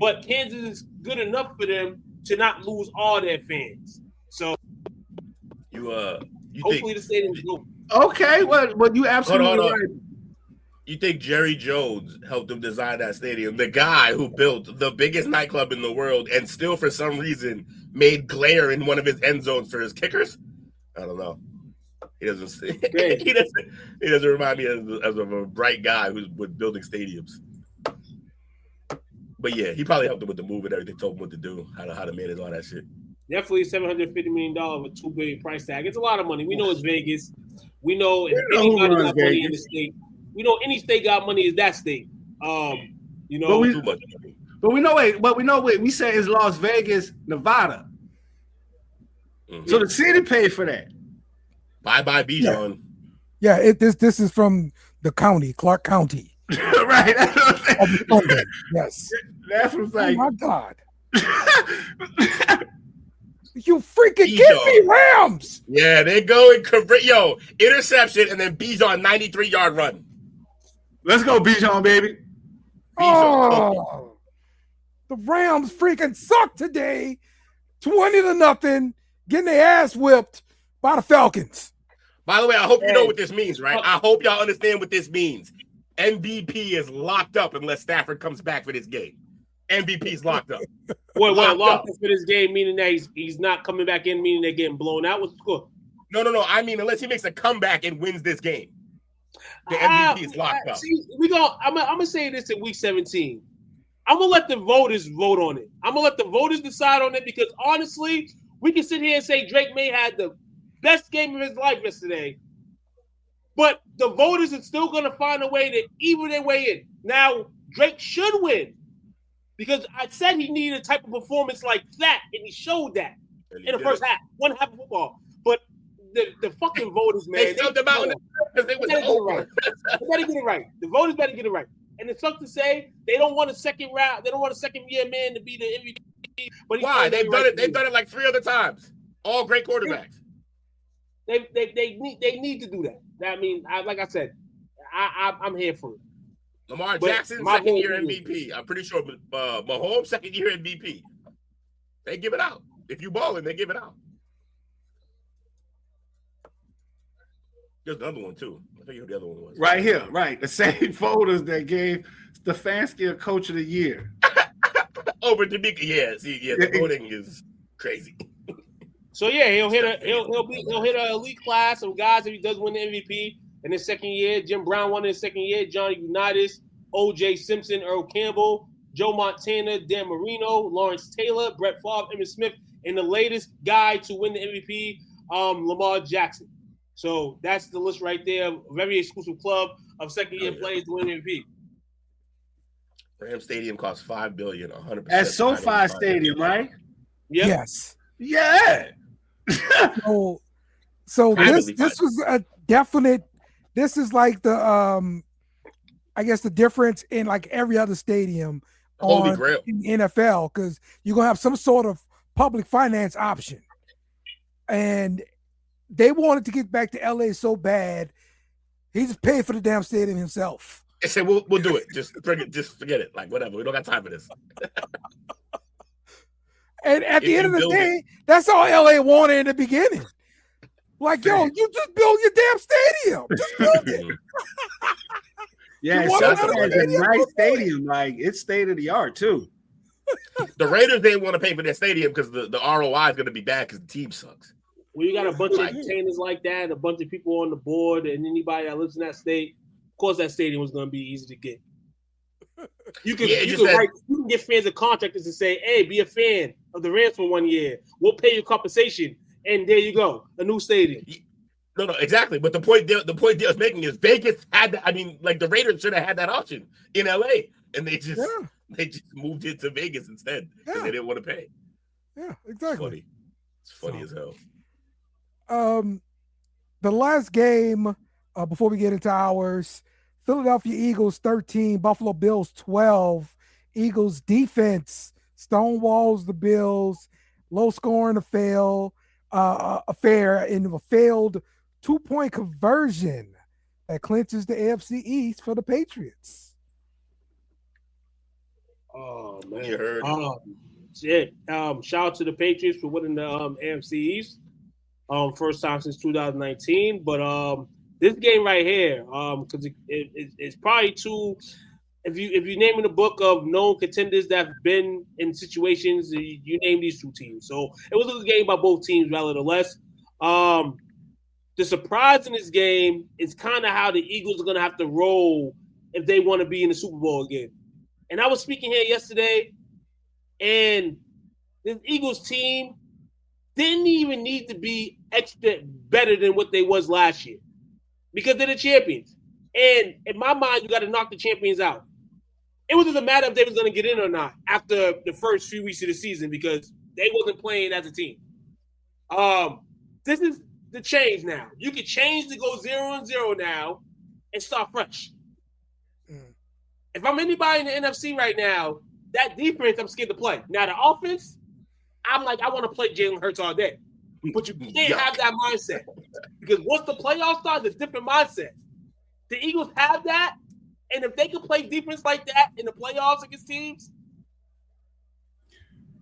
But Kansas is good enough for them to not lose all their fans. So hopefully the stadium's good. Okay, well, you absolutely right. You think Jerry Jones helped him design that stadium? The guy who built the biggest nightclub in the world and still, for some reason, made glare in one of his end zones for his kickers? I don't know. He doesn't. He doesn't remind me as of a bright guy who's with building stadiums. But yeah, he probably helped him with the move and everything. Told him what to do, how to manage all that shit. Definitely $750 million with $2 billion price tag. It's a lot of money. We know it's Vegas. We know if anybody got money in the state. We know any state got money is that state. But we know we say it's Las Vegas, Nevada. Mm-hmm. So the city paid for that. Bye Bijan. Yeah, this is from the county, Clark County. Right. Yes. That's what's like. Oh my God. You freaking get me, Rams. Yeah, they go and interception and then Bijan 93-yard run. Let's go, Bijan, baby. Oh, the Rams freaking suck today. 20-0, getting their ass whipped by the Falcons. By the way, I hope you know what this means, right? I hope y'all understand what this means. MVP is locked up unless Stafford comes back for this game. MVP's locked up. Locked up for this game, meaning that he's not coming back in, meaning they're getting blown out. What's the score? No. I mean, unless he makes a comeback and wins this game, the MVP is locked up. See, I'm gonna say this in week 17. I'm gonna let the voters vote on it. I'm gonna let the voters decide on it because honestly, we can sit here and say Drake May had the best game of his life yesterday, but the voters are still gonna find a way to even their way in. Now, Drake should win. Because I said he needed a type of performance like that, and he showed that in the first half, one half of football. But the fucking voters, man, they sucked him out because they was over. They better get it right. The voters better get it right. And it sucks to say they don't want a second round. They don't want a second-year man to be the MVP. But why? They've done it. They've done it like 3 other times. All great quarterbacks. They need to do that. I mean, like I said, I'm here for it. Lamar Jackson, second-year MVP. I'm pretty sure Mahomes, second-year MVP. They give it out. If you balling, they give it out. There's another one, too. I think the other one was. Right here, right. The same voters that gave Stefanski a Coach of the Year. Over D'Amico. Yeah, the voting is crazy. So, yeah, he'll hit an elite class of guys if he does win the MVP. In his second year, Jim Brown won in his second year. Johnny Unitas, O.J. Simpson, Earl Campbell, Joe Montana, Dan Marino, Lawrence Taylor, Brett Favre, Emmitt Smith, and the latest guy to win the MVP, Lamar Jackson. So that's the list right there. A very exclusive club of second-year players to win MVP. Ram Stadium costs $5 billion, 100%. At SoFi Stadium, right? Yep. Yes. Yeah. So this was a definite. This is like the I guess the difference in like every other stadium in the NFL, because you're gonna have some sort of public finance option, and they wanted to get back to LA so bad, he just paid for the damn stadium himself. They said we'll do it. Just forget it. Like whatever. We don't got time for this. And at the end of the day, that's all LA wanted in the beginning. Like, yo, you just build your damn stadium. Just build it. Yeah, it's a nice stadium. Like, it's state of the art too. The Raiders didn't want to pay for their stadium because the ROI is going to be bad because the team sucks. When you got a bunch of entertainers like that, a bunch of people on the board, and anybody that lives in that state, of course that stadium was going to be easy to get. You can get fans of contractors to say, "Hey, be a fan of the Rams for 1 year. We'll pay you compensation." And there you go, a new stadium. No, exactly. But the point I was making is Vegas had that. I mean, like the Raiders should have had that option in LA, and they just moved it to Vegas instead because they didn't want to pay. Yeah, exactly. It's funny as hell. The last game before we get into ours, Philadelphia Eagles 13, Buffalo Bills 12. Eagles defense stonewalls the Bills, low scoring affair in a failed 2-point conversion that clinches the AFC East for the Patriots. Oh man, you heard? Shit. Shout out to the Patriots for winning the AFC East. First time since 2019. But this game right here, because it's probably two. If you name in the book of known contenders that have been in situations, you name these two teams. So it was a good game by both teams, nevertheless. The surprise in this game is kind of how the Eagles are going to have to roll if they want to be in the Super Bowl again. And I was speaking here yesterday, and the Eagles team didn't even need to be extra better than what they was last year because they're the champions. And in my mind, you got to knock the champions out. It was just a matter of they was going to get in or not after the first few weeks of the season because they wasn't playing as a team. This is the change now. You can change to go 0-0 now and start fresh. If I'm anybody in the NFC right now, that defense I'm scared to play. Now the offense, I'm like, I want to play Jalen Hurts all day. But you can't have that mindset. Because once the playoffs start, it's a different mindset. The Eagles have that, and if they can play defense like that in the playoffs against teams,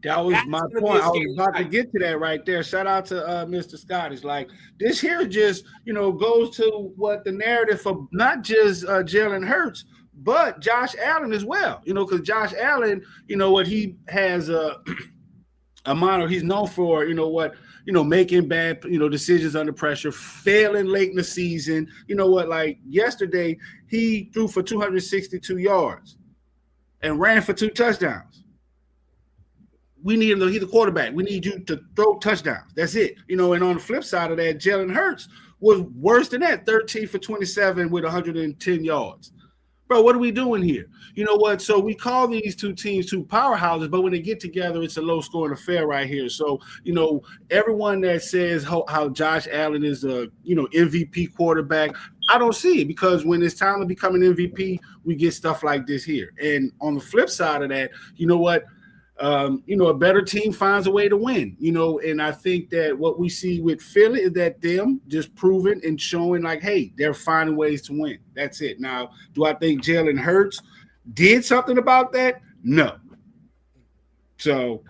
that was my point. I was about to get to that right there. Shout out to Mr. Scott. It's like this here just, goes to what the narrative of not just Jalen Hurts, but Josh Allen as well. Because Josh Allen, what he has a minor, he's known for, making bad, decisions under pressure, failing late in the season. Like yesterday, he threw for 262 yards and ran for 2 touchdowns. We need him, he's the quarterback. We need you to throw touchdowns. That's it. And on the flip side of that, Jalen Hurts was worse than that, 13 for 27 with 110 yards. Bro, what are we doing here? You know what? So we call these two teams two powerhouses, but when they get together, it's a low-scoring affair right here. So, everyone that says how Josh Allen is a, MVP quarterback, I don't see it because when it's time to become an MVP, we get stuff like this here. And on the flip side of that, you know what? A better team finds a way to win, and I think that what we see with Philly is that them just proving and showing like, hey, they're finding ways to win. That's it. Now, do I think Jalen Hurts did something about that? No. So,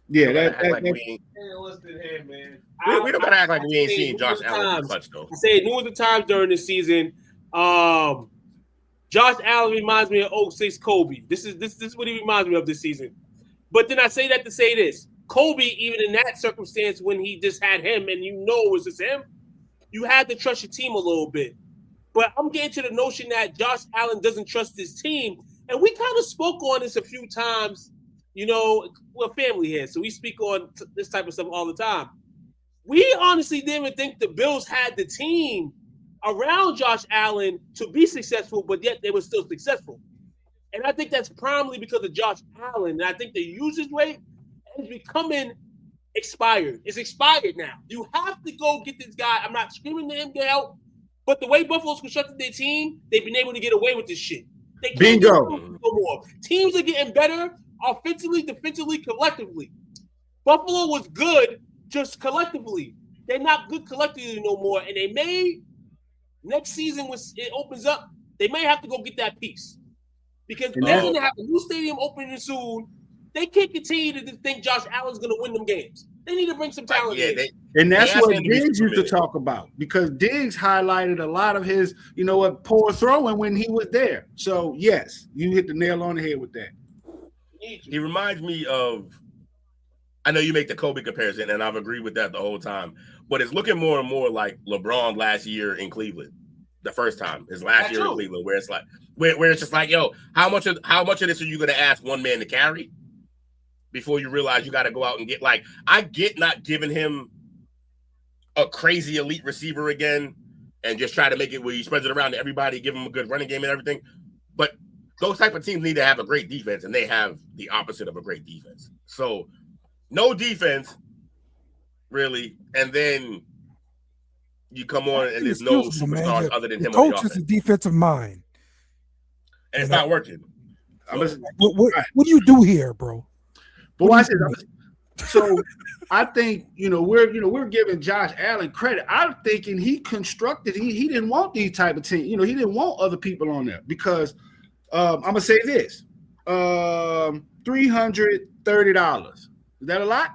yeah, we don't gotta act like we ain't seen Josh Allen much though. I say numerous of times during the season. Josh Allen reminds me of 06 Kobe. This is what he reminds me of this season. But then I say that to say this. Kobe, even in that circumstance when he just had him and it was just him, you had to trust your team a little bit. But I'm getting to the notion that Josh Allen doesn't trust his team. And we kind of spoke on this a few times, we're family here. So we speak on this type of stuff all the time. We honestly didn't even think the Bills had the team around Josh Allen to be successful, but yet they were still successful. And I think that's primarily because of Josh Allen. And I think the usage rate is becoming expired. It's expired now. You have to go get this guy. I'm not screaming to him to help, but the way Buffalo's constructed their team, they've been able to get away with this shit. They can't Bingo. No more. Teams are getting better offensively, defensively, collectively. Buffalo was good just collectively. They're not good collectively no more. And they may, next season when it opens up, they may have to go get that piece. Because they're going to have a new stadium opening soon. They can't continue to think Josh Allen's going to win them games. They need to bring some talent in. And that's what Diggs used to talk about because Diggs highlighted a lot of his, poor throwing when he was there. So, yes, you hit the nail on the head with that. He reminds me of. I know you make the Kobe comparison, and I've agreed with that the whole time. But it's looking more and more like LeBron last year in Cleveland. The first time, his last year in Cleveland, where it's like, where it's just like, yo, how much of this are you going to ask one man to carry before you realize you got to go out and get like, I get not giving him a crazy elite receiver again and just try to make it where he spreads it around to everybody, give him a good running game and everything. But those type of teams need to have a great defense, and they have the opposite of a great defense. So no defense, really, and then you come on and there's no superstars other than him. Coach is a defensive mind, and it's not working. What do you do here, bro? But watch this. So I think we're giving Josh Allen credit. I'm thinking he constructed. He didn't want these type of teams. He didn't want other people on there because I'm gonna say this: $330. Is that a lot?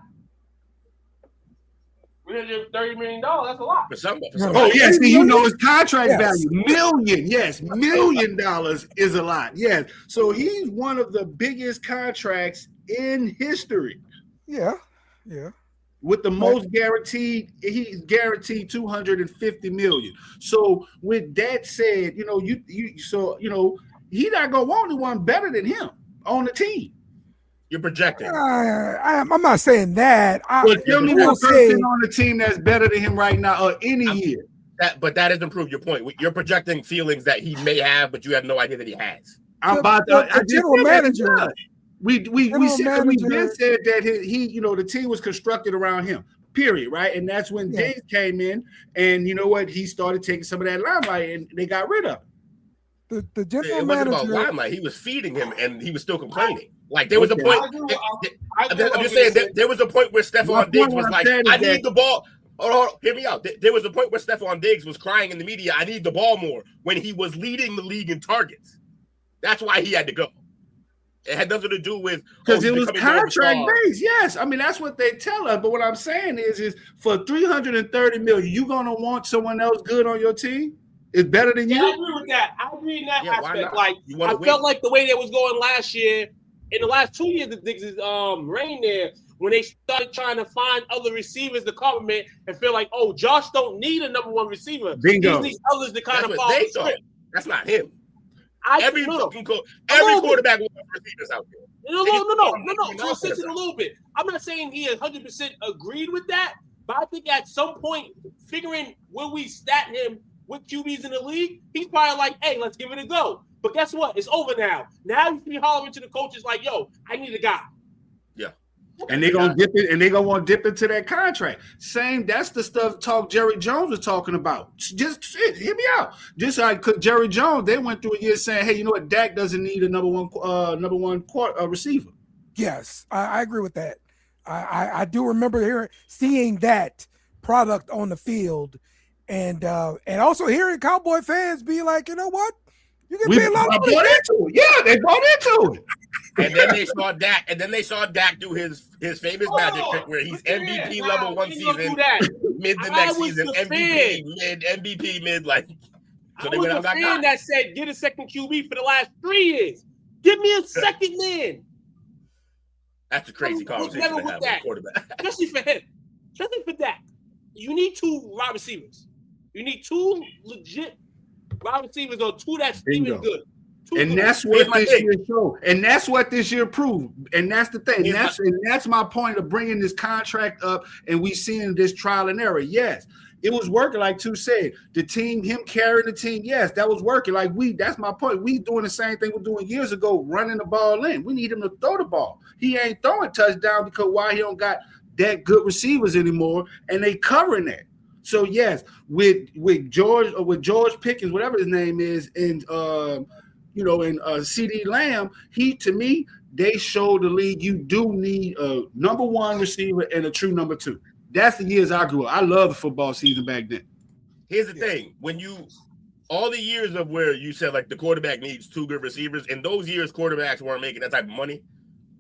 $330 million, that's a lot. For somebody. Oh, yes, his contract value. $1 million is a lot. Yes. So he's one of the biggest contracts in history. Yeah. With the most guaranteed, he's guaranteed $250 million. So with that said, he's not gonna want anyone better than him on the team. You're projecting. I'm not saying that. But tell me one person on the team that's better than him right now or any year. But that doesn't prove your point. You're projecting feelings that he may have, but you have no idea that he has. The general manager. We said that the team was constructed around him. Period. Right, and that's when Diggs came in, and you know what? He started taking some of that limelight, and they got rid of him. The general it manager. Wasn't about limelight. He was feeding him, and he was still complaining. Like there was a point. I'm just saying there was a point where Stephon Diggs was like, "I need the ball." Hold on, hear me out. There was a point where Stephon Diggs was crying in the media, "I need the ball more," when he was leading the league in targets. That's why he had to go. It had nothing to do with because it was contract based. Yes, I mean that's what they tell us. But what I'm saying is for $330 million, you gonna want someone else good on your team? It's better than you. I agree with that. I agree in that aspect. Like I felt like the way they was going last year. In the last 2 years, the Diggs' reign there, when they started trying to find other receivers to complement and feel like, oh, Josh don't need a number one receiver. Bingo. He needs others to kind of follow the script. That's not him. Every quarterback wants receivers out there. No. To assist it a little bit. I'm not saying he 100% agreed with that, but I think at some point, figuring where we stat him with QBs in the league, he's probably like, hey, let's give it a go. But guess what? It's over now. Now you can be hollering to the coaches like, yo, I need a guy. Yeah. And they're gonna dip it, and they're gonna want to dip into that contract. That's the stuff Jerry Jones was talking about. Just hear me out. Just like Jerry Jones, they went through a year saying, hey, you know what, Dak doesn't need a number one receiver. Yes, I agree with that. I do remember seeing that product on the field, and also hearing Cowboy fans be like, you know what? You can pay a lot of money. Yeah, they bought into it. And then they saw Dak do his famous magic trick where he's MVP level one season, mid the next season, MVP mid, like. So I was a fan that said get a second QB for the last 3 years. Give me a second man. That's a crazy conversation to have with a quarterback. Especially for him. Especially for Dak. You need 2 wide receivers. You need 2 legit wide receivers or 2 that's even good. And that's what this year showed. And that's what this year proved. And that's the thing. That's my point of bringing this contract up, and we seeing this trial and error. Yes, it was working, like Tu said. The team, him carrying the team, yes, that was working. Like that's my point. We doing the same thing we were doing years ago, running the ball in. We need him to throw the ball. He ain't throwing touchdown because why he don't got that good receivers anymore, and they covering that. So yes, with George Pickens, whatever his name is, and CD Lamb, to me, they showed the league you do need a number one receiver and a true number 2. That's the years I grew up. I love the football season back then. Here's the thing. All the years of where you said like the quarterback needs 2 good receivers, in those years quarterbacks weren't making that type of money.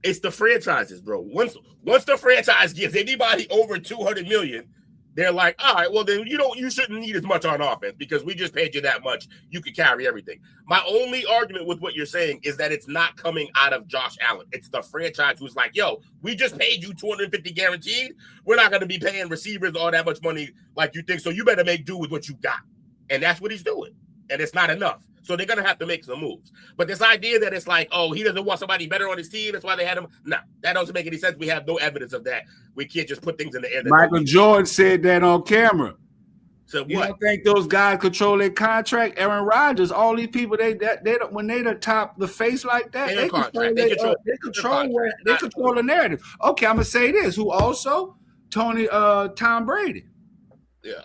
It's the franchises, bro. Once the franchise gives anybody over $200 million, they're like, all right, well then you shouldn't need as much on offense because we just paid you that much. You could carry everything. My only argument with what you're saying is that it's not coming out of Josh Allen. It's the franchise who's like, yo, we just paid you $250 guaranteed. We're not going to be paying receivers all that much money like you think. So you better make do with what you got. And that's what he's doing. And it's not enough. So they're going to have to make some moves. But this idea that it's like, oh, he doesn't want somebody better on his team, that's why they had him. No, that doesn't make any sense. We have no evidence of that. We can't just put things in the air. Michael Jordan said that on camera. So you don't think those guys control their contract? Aaron Rodgers, all these people, they don't, when they the top, the face like that, they control the narrative. Okay, I'm gonna say this. Who also? Tom Brady. Yeah.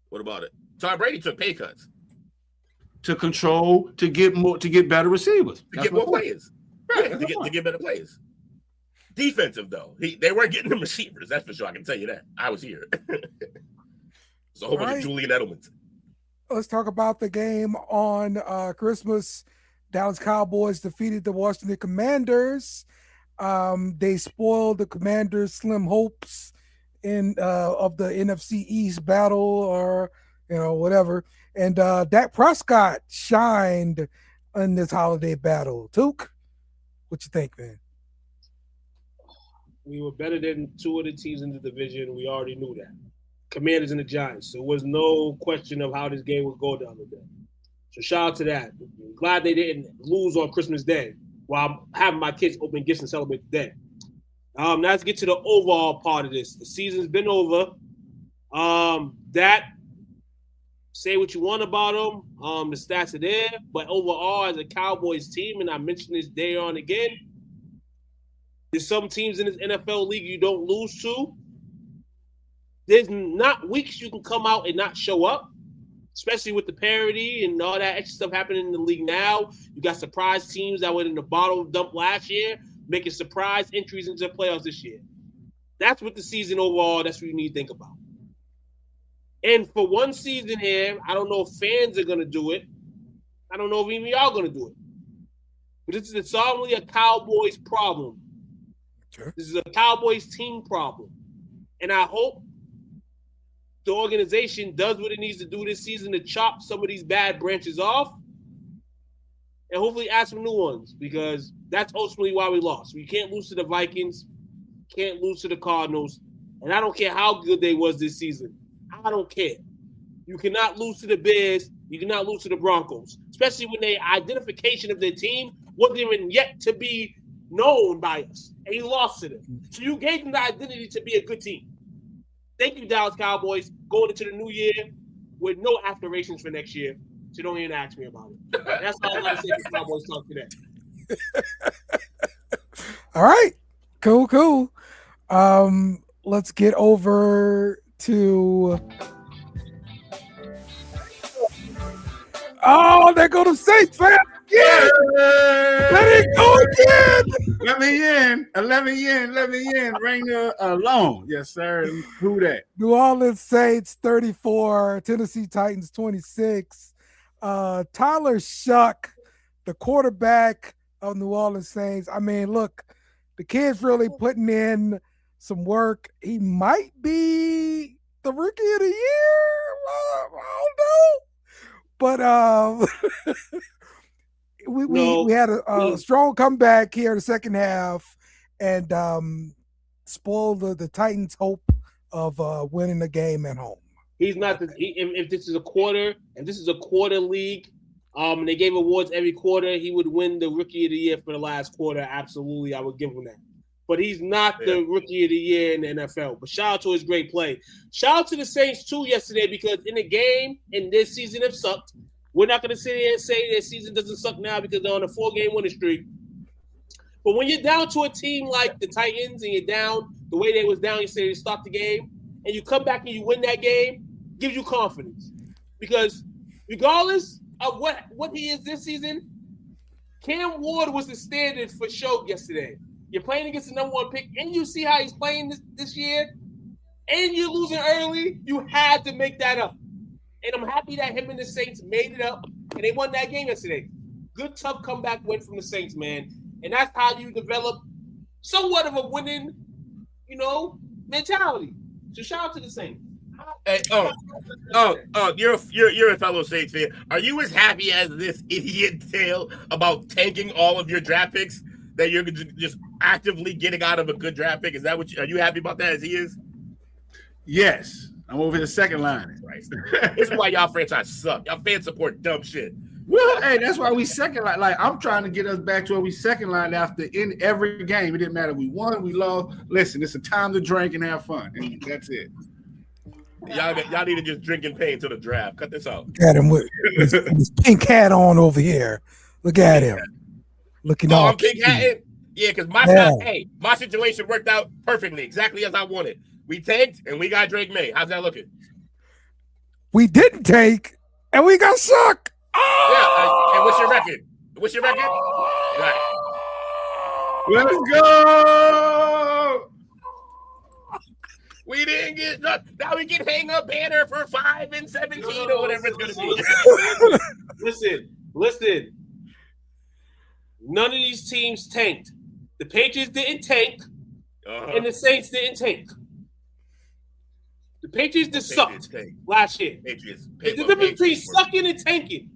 What about it? Tom Brady took pay cuts to get better receivers, to get more players, right? to get better players. Defensive though, they weren't getting them receivers. That's for sure. I can tell you that. I was here. It's a whole bunch of Julian Edelmans. Let's talk about the game on Christmas. Dallas Cowboys defeated the Washington Commanders. They spoiled the Commanders' slim hopes of the NFC East battle, or whatever. And Dak Prescott shined in this holiday battle. Took, what you think, man? We were better than two of the teams in the division. We already knew that. Commanders and the Giants. There was no question of how this game would go the other day. So shout out to that. I'm glad they didn't lose on Christmas Day while I'm having my kids open gifts and celebrate the day. Now let's get to the overall part of this. The season's been over. Say what you want about them. The stats are there. But overall, as a Cowboys team, and I mentioned this day on again, there's some teams in this NFL league you don't lose to. There's not weeks you can come out and not show up, especially with the parity and all that extra stuff happening in the league now. You got surprise teams that went in the bottle dump last year, making surprise entries into the playoffs this year. That's what the season overall, that's what you need to think about. And for one season here, I don't know if fans are going to do it. I don't know if even y'all are going to do it. But this is solely a Cowboys problem. Sure. This is a Cowboys team problem. And I hope the organization does what it needs to do this season to chop some of these bad branches off and hopefully add some new ones, because that's ultimately why we lost. We can't lose to the Vikings, can't lose to the Cardinals, and I don't care how good they was this season. I don't care. You cannot lose to the Bears. You cannot lose to the Broncos, especially when their identification of their team wasn't even yet to be known by us, and you lost to them. So you gave them the identity to be a good team. Thank you, Dallas Cowboys, going into the new year with no aspirations for next year. So don't even ask me about it. That's all I'm going to say to Cowboys talk today. All right. Cool. Let's get over to... Oh, there go the Saints, man. Yeah. Let it go again. Let me in. Ring the alarm. Yes, sir. Who that? New Orleans Saints 34, Tennessee Titans 26. Tyler Shuck, the quarterback of New Orleans Saints. I mean, look, the kid's really putting in some work. He might be the rookie of the year. I don't know. But we had a strong comeback here in the second half and spoiled the Titans' hope of winning the game at home. He's not if this is a quarter, and this is a quarter league, and they gave awards every quarter, he would win the rookie of the year for the last quarter. Absolutely, I would give him that. But he's not the rookie of the year in the NFL. But shout out to his great play. Shout out to the Saints, too, yesterday, because in the game, and this season have sucked. We're not going to sit here and say their season doesn't suck now because they're on a 4-game winning streak. But when you're down to a team like the Titans and you're down the way they was down yesterday to start the game, and you come back and you win that game, gives you confidence. Because regardless of what he is this season, Cam Ward was the standard for show yesterday. You're playing against the number one pick, and you see how he's playing this year, and you're losing early. You had to make that up. And I'm happy that him and the Saints made it up, and they won that game yesterday. Good, tough comeback win from the Saints, man. And that's how you develop somewhat of a winning, mentality. So shout out to the Saints. Hey, you're a fellow Saints fan. Are you as happy as this idiot tale about tanking all of your draft picks that you're just actively getting out of a good draft pick? Is that are you happy about that as he is? Yes. I'm over the second line. Right. This is why y'all franchise suck. Y'all fans support dumb shit. Well, hey, that's why we second line. Like, I'm trying to get us back to where we second line after in every game. It didn't matter. We won, we lost. Listen, it's a time to drink and have fun. And that's it. Y'all need to just drink in pain till the draft. Cut this out. Look at him with his pink hat on over here. Look at him. Looking all I'm pink hatting? Yeah, because my situation worked out perfectly, exactly as I wanted. We tanked and we got Drake May. How's that looking? We didn't take and we got sucked. Oh! Yeah, and what's your record? What's your record? Right. Let's go. We didn't get nothing. Now we can hang a banner for 5 and 17 or whatever it's going to be. Listen. None of these teams tanked. The Patriots didn't tank, and the Saints didn't tank. The Patriots just sucked last year. The difference between sucking and tanking.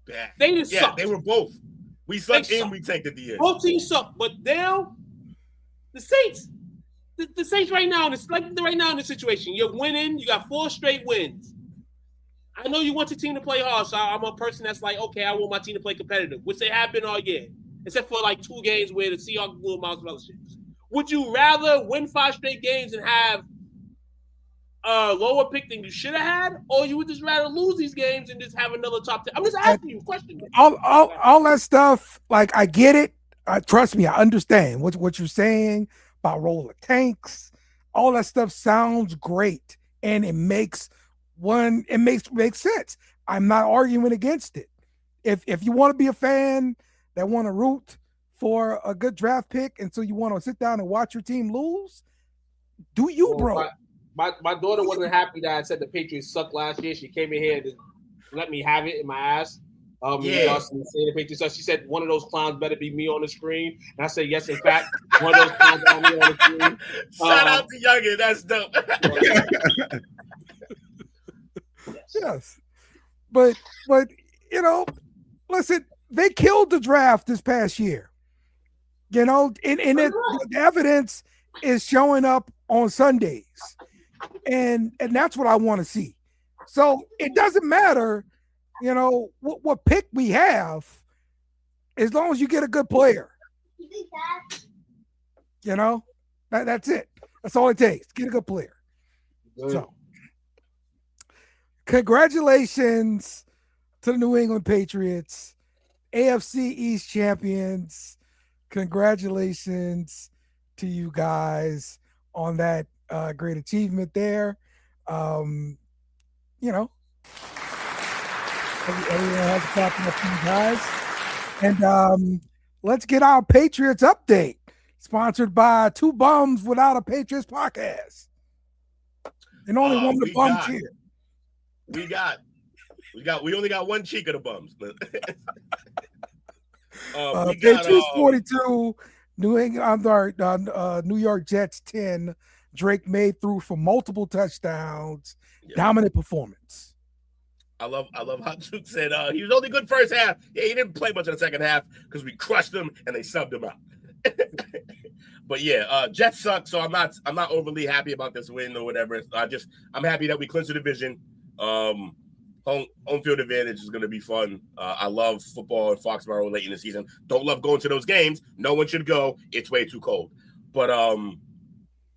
Bad. They just sucked. They were both. We sucked and we tanked at the end. Both teams sucked, but now the Saints. The Saints right now in the situation. You're winning. You got 4 straight wins. I know you want your team to play hard, so I'm a person that's like, okay, I want my team to play competitive, which they have been all year, except for like 2 games where the Seahawks blew them out of fellowship. Would you rather win 5 straight games and have a lower pick than you should have had, or you would just rather lose these games and just have another top 10? I'm just asking you a question. All that stuff, like I get it. Trust me, I understand what you're saying about roller tanks. All that stuff sounds great, and it makes sense. I'm not arguing against it. If you want to be a fan that want to root for a good draft pick, and so you want to sit down and watch your team lose, do you, bro? My daughter wasn't happy that I said the Patriots sucked last year. She came in here to let me have it in my ass. The Patriots. She said one of those clowns better be me on the screen. And I said, yes, in fact, one of those clowns better be me on the screen. Shout out to Youngin. That's dope. Yes. But listen, they killed the draft this past year. And the evidence is showing up on Sundays. And that's what I want to see. So it doesn't matter, what pick we have, as long as you get a good player. That's it. That's all it takes. Get a good player. So congratulations to the New England Patriots, AFC East champions. Congratulations to you guys on that great achievement there. Everyone has to talk about you guys. And let's get our Patriots update, sponsored by Two Bums Without a Patriots podcast. And only one of the bums here. We only got one cheek of the bums. Patriots 42, New York Jets 10. Drake May threw for multiple touchdowns. Yeah. Dominant performance. I love how Duke said he was only good first half. Yeah, he didn't play much in the second half because we crushed him and they subbed him out. But yeah, Jets suck, so I'm not overly happy about this win or whatever. I'm happy that we clinched the division. Home field advantage is going to be fun. I love football in Foxborough late in the season. Don't love going to those games. No one should go. It's way too cold. But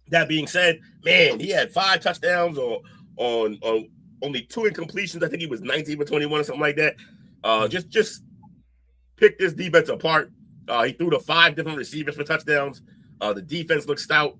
that being said, man, he had 5 touchdowns on only 2 incompletions. I think he was 19 for 21 or something like that. Just pick this defense apart. He threw to 5 different receivers for touchdowns. The defense looks stout.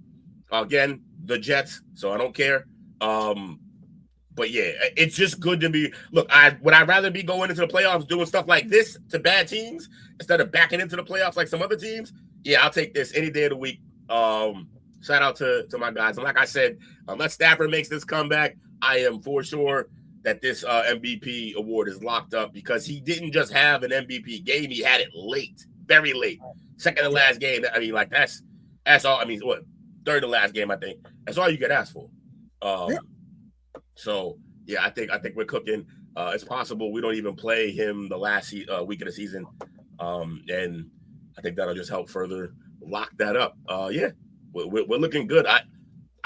Again, the Jets, so I don't care. But yeah, it's just good to be. Look, would I rather be going into the playoffs doing stuff like this to bad teams instead of backing into the playoffs like some other teams? Yeah, I'll take this any day of the week. Shout out to my guys. And like I said, unless Stafford makes this comeback, I am for sure that this MVP award is locked up because he didn't just have an MVP game. He had it late, very late. Second to last game. I mean, like that's all. I mean, what, third to last game, I think. That's all you could ask for. So yeah, I think we're cooking. It's possible we don't even play him the last week of the season, and I think that'll just help further lock that up. Yeah, we're looking good. I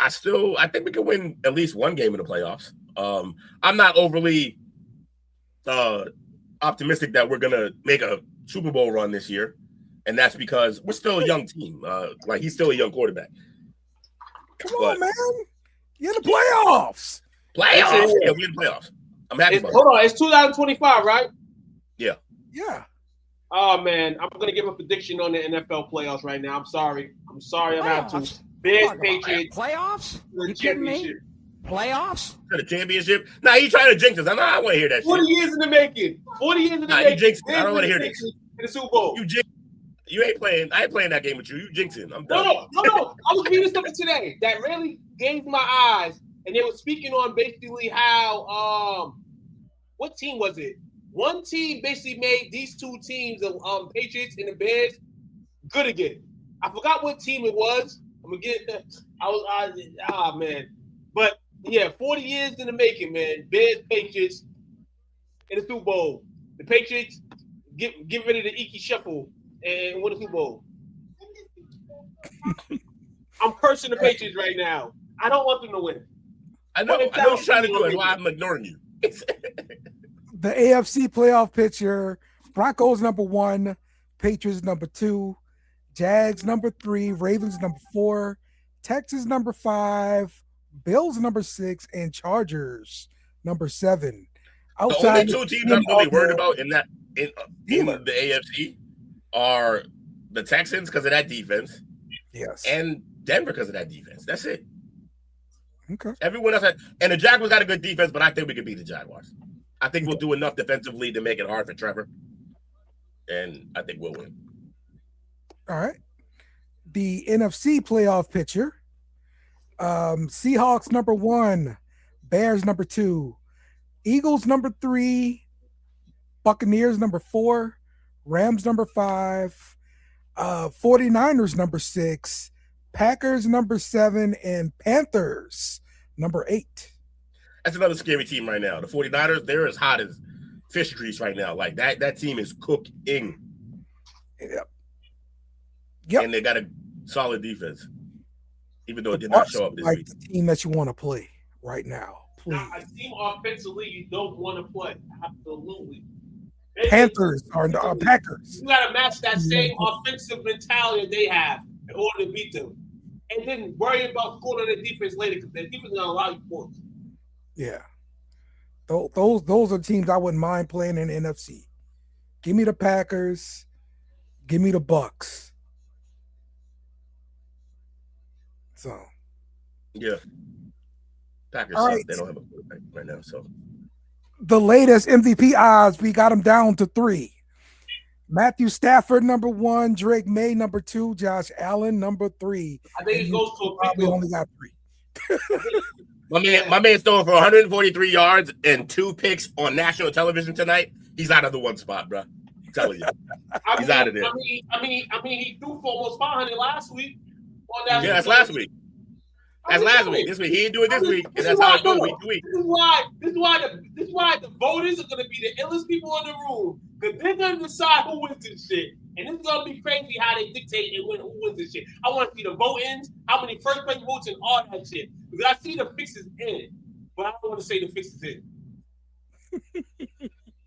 think we can win at least one game in the playoffs. I'm not overly optimistic that we're gonna make a Super Bowl run this year, and that's because we're still a young team. Like he's still a young quarterback. Come on, man! You're in the playoffs. Playoffs? Yeah, we're in the playoffs. I'm happy about it. Hold on, it's 2025, right? Yeah. Yeah. Oh man, I'm gonna give a prediction on the NFL playoffs right now. I'm sorry, I'm have to. Bears, Patriots, Playoffs? You kidding me? Playoffs? For the championship? Nah, he trying to jinx us. I want to hear that 40 shit. years in the making. 40 years in the making. You jinxed it. I don't want to hear this. In the Super Bowl. You ain't playing. I ain't playing that game with you. You jinxing. I'm done. No. I was reading something today that really gave my eyes, and they were speaking on basically how what team was it? One team basically made these two teams, the Patriots and the Bears, good again. I forgot what team it was. I'm gonna get man. But yeah, 40 years in the making, man. Bears, Patriots in the Super Bowl. The Patriots get rid of the Iki Shuffle and win the Super Bowl. I'm cursing the Patriots right now. I don't want them to win. I know what you're trying to do. That's why I'm ignoring you. The AFC playoff picture: Broncos number 1, Patriots number 2, Jags number 3, Ravens number 4, Texas number 5, Bills number 6, and Chargers number 7. Outside the only 2 teams I'm really worried about in the AFC are the Texans because of that defense. Yes. And Denver because of that defense. That's it. Okay. Everyone else and the Jaguars got a good defense, but I think we can beat the Jaguars. I think we'll do enough defensively to make it hard for Trevor. And I think we'll win. All right. The NFC playoff picture. Seahawks number 1, Bears number 2, Eagles number 3, Buccaneers number 4, Rams number 5, 49ers number 6, Packers number 7, and Panthers number 8. That's another scary team right now. The 49ers, they're as hot as fish grease right now. Like that team is cooking. Yep. And they got a solid defense. Even though it did not show up this week. The team that you want to play right now, please. Now, a team offensively you don't want to play. Absolutely. Panthers are the Packers. You got to match that same offensive mentality that they have in order to beat them. And then worry about scoring on the defense later because the defense is going to allow you points. Yeah. Those are teams I wouldn't mind playing in the NFC. Give me the Packers. Give me the Bucks. So, yeah, Packers. Right. They don't have a quarterback right now. So, the latest MVP odds, we got them down to 3. Matthew Stafford number 1, Drake May number 2, Josh Allen number 3. I think it goes to a probably only got 3. my man's throwing for 143 yards and 2 picks on national television tonight. He's out of the 1 spot, bro. I'm telling you, he's out of there. I mean, he threw for almost 500 last week. Yeah, that's last week. That's last week. This week he didn't do it this week, and that's how it goes week to week. This is why the voters are gonna be the illest people in the room because they're gonna decide who wins this shit, and it's gonna be crazy how they dictate and who wins this shit. I want to see the vote-ins, how many first place votes, and all that shit because I see the fixes in it, but I don't want to say the fixes in.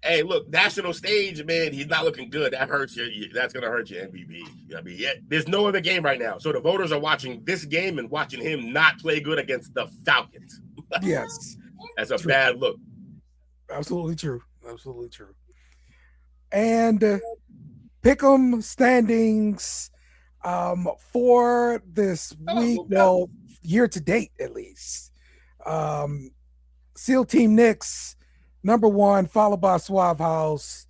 Hey, look, national stage, man, he's not looking good. That hurts you. That's going to hurt your MVP. I mean, yeah, there's no other game right now. So the voters are watching this game and watching him not play good against the Falcons. Yes. That's a bad look. Absolutely true. Absolutely true. And Pick'em standings for this week, well, year to date at least. SEAL Team Knicks, number 1, followed by Suave House,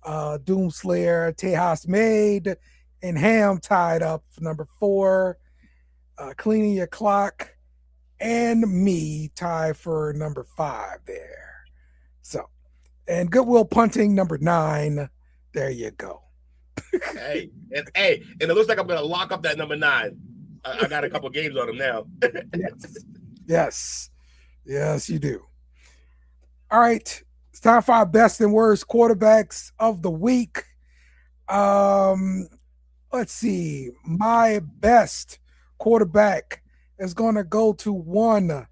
Doomslayer, Tejas Made, and Ham tied up for number 4. Cleaning Your Clock, and me tied for number 5 there. So, and Goodwill Punting, number 9. There you go. and it looks like I'm going to lock up that number 9. I got a couple games on him now. Yes. Yes, you do. All right. It's time for our best and worst quarterbacks of the week. Let's see. My best quarterback is going to go to one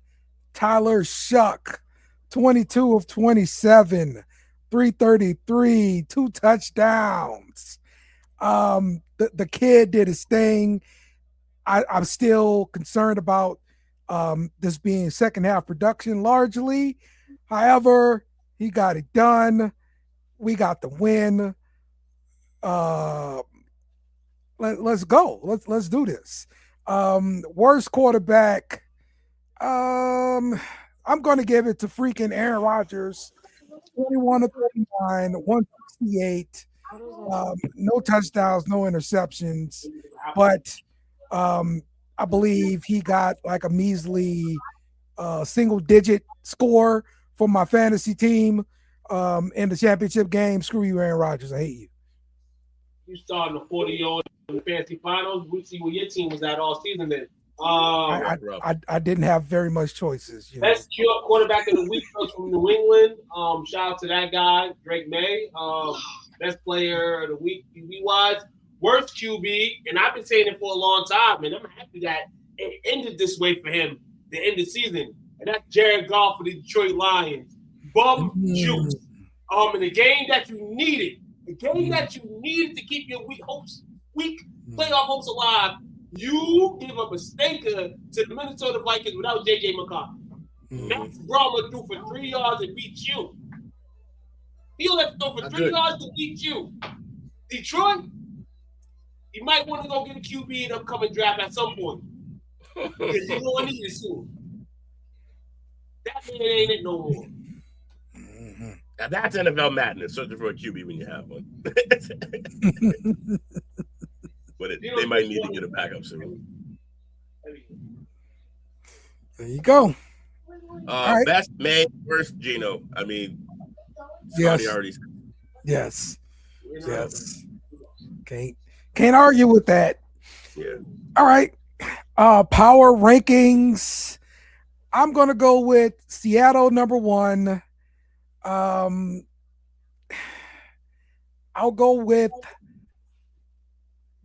Tyler Shuck, 22 of 27, 333, 2 touchdowns. The kid did his thing. I'm still concerned about this being second half production largely. However, he got it done. We got the win. Let's go. Let's do this. Worst quarterback. I'm going to give it to freaking Aaron Rodgers. 21 of 39, 168. No touchdowns, no interceptions. But I believe he got like a measly single-digit score for my fantasy team in the championship game. Screw you, Aaron Rodgers. I hate you. You starting the 40-0 in the fantasy finals. We see where your team was at all season then. I didn't have very much choices. You know? Best pure quarterback of the week comes from New England. Shout out to that guy, Drake May. Best player of the week QB-wise. Worst QB, and I've been saying it for a long time, and I'm happy that it ended this way for him, the end of the season. And that's Jared Goff for the Detroit Lions. Bum juice. In the game that you needed. The game that you needed to keep your weak playoff hopes alive, you give up a stinker to the Minnesota Vikings without J.J. McCarthy. Max Brahma threw for 3 yards and beat you. He only threw for 3 yards to beat you. Detroit, you might want to go get a QB in the upcoming draft at some point. Because you're going to need it soon. That man ain't it no more. Now that's NFL madness, searching for a QB when you have one. But they might need to get a backup soon. There you go. Right. Best man, worst Gino. I mean, yes. Already said. Yes. Can't argue with that. Yeah. All right. Power rankings. I'm gonna go with Seattle number 1. I'll go with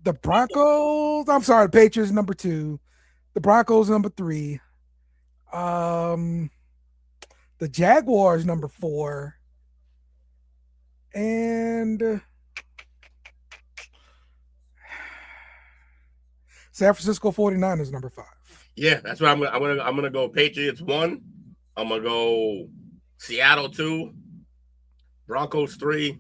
the Broncos. I'm sorry, the Patriots number 2. The Broncos number 3. The Jaguars number 4. And San Francisco 49ers number 5. Yeah, that's what I'm gonna go Patriots 1. I'm gonna go Seattle 2. Broncos 3.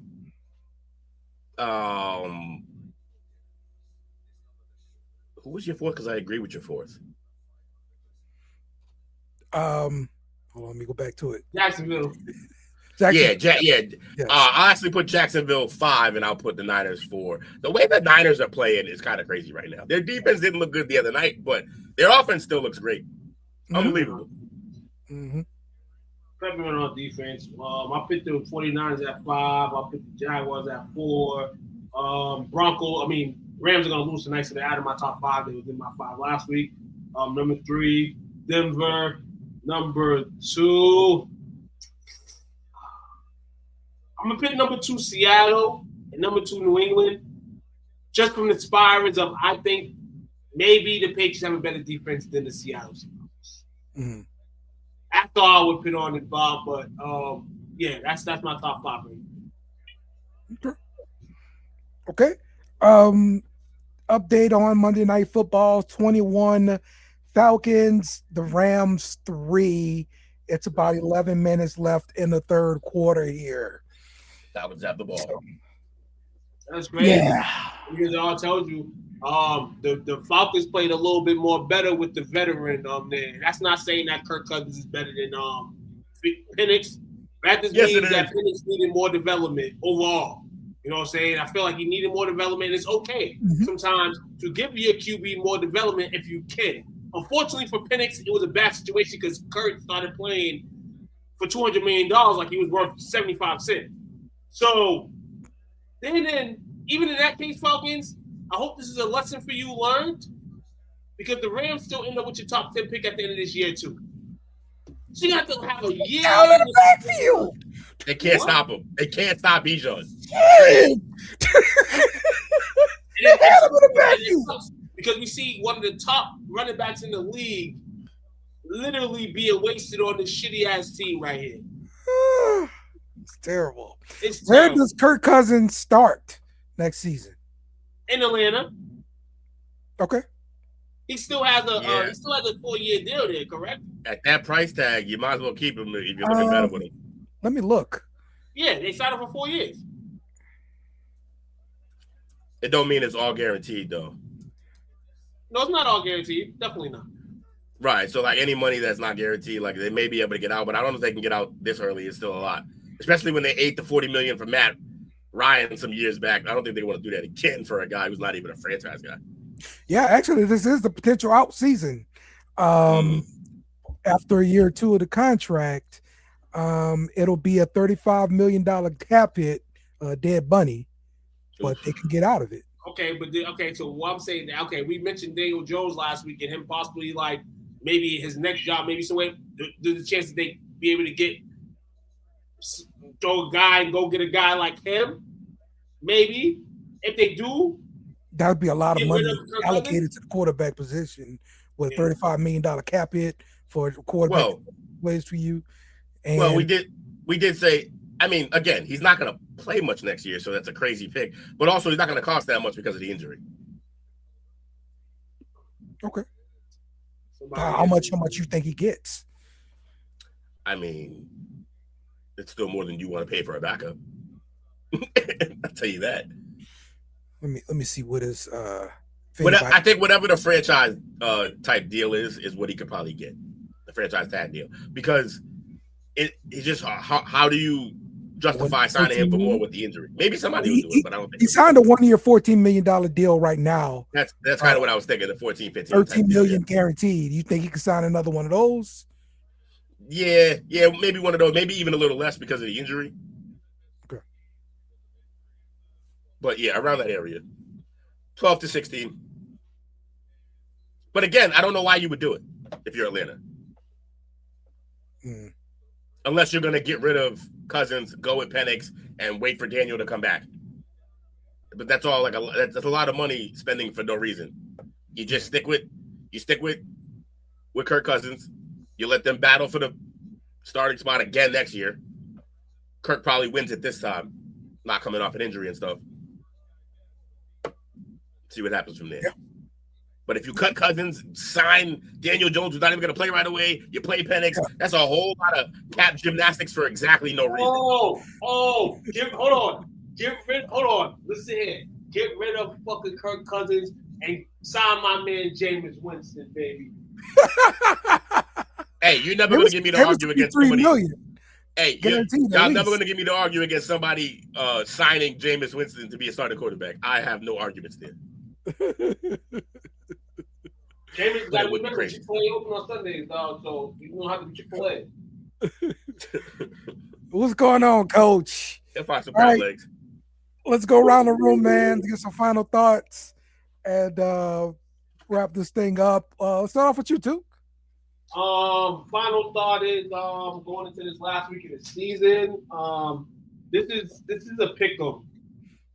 Who was your 4th? Because I agree with your 4th. Hold on, let me go back to it. Jacksonville. Yeah. Yes. I'll actually put Jacksonville 5, and I'll put the Niners 4. The way the Niners are playing is kind of crazy right now. Their defense didn't look good the other night, but their offense still looks great. Unbelievable. Prepping on defense. I picked the 49ers at 5. I picked the Jaguars at 4. Rams are going to lose tonight, so they're out of my top 5. They was in my 5 last week. Number 3, Denver. Number 2, I'm going to pick number 2, Seattle, and number 2, New England. Just from the spirals of, I think, maybe the Patriots have a better defense than the Seattle Seahawks. That's all I would put on it, Bob. But, that's my top 5. Okay. Update on Monday Night Football, 21 Falcons, the Rams 3. It's about 11 minutes left in the third quarter here. Falcons have the ball. That's great. Yeah. Because I told you, the Falcons played a little bit more better with the veteran there. That's not saying that Kirk Cousins is better than Penix. That just means that Penix needed more development overall. You know what I'm saying? I feel like he needed more development. It's okay sometimes to give your QB more development if you can. Unfortunately for Penix, it was a bad situation because Kurt started playing for $200 million like he was worth 75 cents. So then even in that case, Falcons, I hope this is a lesson for you learned because the Rams still end up with your top 10 pick at the end of this year too. She got to have a year Out of the backfield. They can't stop him. They can't stop Bijan. Shit. Out of the backfield. Because we see one of the top running backs in the league literally being wasted on this shitty ass team right here. It's terrible. It's Where terrible. does Kirk Cousins start next season? In Atlanta, Okay. he still has a Yeah. 4-year deal there, correct? At that price tag, you might as well keep him if you're looking better with him. Let me look. Yeah, they signed him for 4 years. It don't mean it's all guaranteed though. No, it's not all guaranteed. Definitely not. Right. So like any money that's not guaranteed, like they may be able to get out, but I don't know if they can get out this early. It's still a lot, especially when they ate the $40 million from Matt Ryan some years back. I don't think they want to do that again for a guy who's not even a franchise guy. Yeah, actually, this is the potential out season. After a year or two of the contract, it'll be a $35 million cap hit, dead bunny, but they can get out of it. Okay, but so what I'm saying, okay, we mentioned Daniel Jones last week and him possibly like maybe his next job, maybe somewhere. There's a chance that they be able to throw a guy and go get a guy like him. Maybe if they do, That would be a lot of Get money rid of Kirk allocated Cousins? to the quarterback position with a $35 million cap hit for a quarterback Well, plays for you. And well, we did say. I mean, again, he's not going to play much next year, so that's a crazy pick. But also, he's not going to cost that much because of the injury. okay. How much you think he gets? I mean, it's still more than you want to pay for a backup. I'll tell you that. Let me see what his I think whatever the franchise type deal is what he could probably get. The franchise tag deal. Because it's just how do you justify signing him for more with the injury? Maybe somebody will do it, but I don't think he signed a 1-year $14 million deal right now. that's kind of what I was thinking, the 14, 15. $13 million guaranteed. You think he can sign another one of those? Yeah, maybe one of those, maybe even a little less because of the injury. Okay. But yeah, around that area. 12 to 16. But again, I don't know why you would do it if you're Atlanta. Unless you're going to get rid of Cousins, go with Penix, and wait for Daniel to come back. But that's all that's a lot of money spending for no reason. You just stick with Kirk Cousins. You let them battle for the starting spot again next year. Kirk probably wins it this time, not coming off an injury and stuff. See what happens from there. Yeah. But if you cut Cousins, sign Daniel Jones, who's not even going to play right away, you play Penix, that's a whole lot of cap gymnastics for exactly no reason. Hold on. Listen here. Get rid of fucking Kirk Cousins and sign my man Jameis Winston, baby. Hey, you're never going to give me the argument against somebody. Million. Hey, y'all never going to give me the argument against somebody signing Jameis Winston to be a starting quarterback. I have no arguments there. Jameis got to remember Chick-fil-A open on Sundays, dog, so you don't have to be Chick-fil-A. What's going on, Coach? They'll find some crowd legs. Let's go around the room, man, to get some final thoughts and wrap this thing up. Let's start off with you, too. Final thought is going into this last week of the season. This is a pick'em.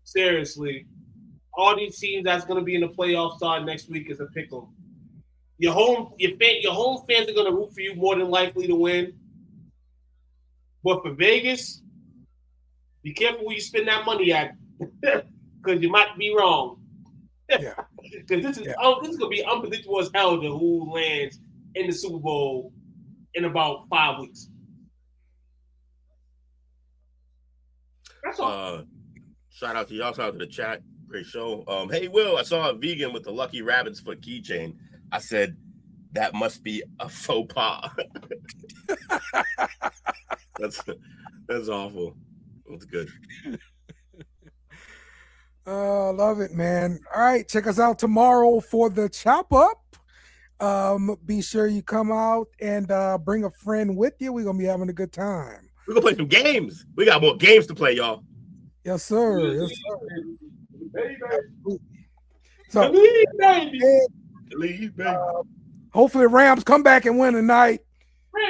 Seriously, all these teams that's going to be in the playoffs starting next week is a pick'em. Your home fans are going to root for you more than likely to win. But for Vegas, be careful where you spend that money at, because you might be wrong. Yeah. Because this is going to be unpredictable as hell to who lands in the Super Bowl in about 5 weeks. That's all. Shout out to y'all. Shout out to the chat. Great show. Hey, Will, I saw a vegan with the Lucky Rabbit's foot keychain. I said, that must be a faux pas. That's awful. That's good. Love it, man. All right, check us out tomorrow for the chop up. Be sure you come out and bring a friend with you. We're gonna be having a good time. We're gonna play some games. We got more games to play, y'all. Yes, sir. Yes, sir. So, hopefully Rams come back and win tonight.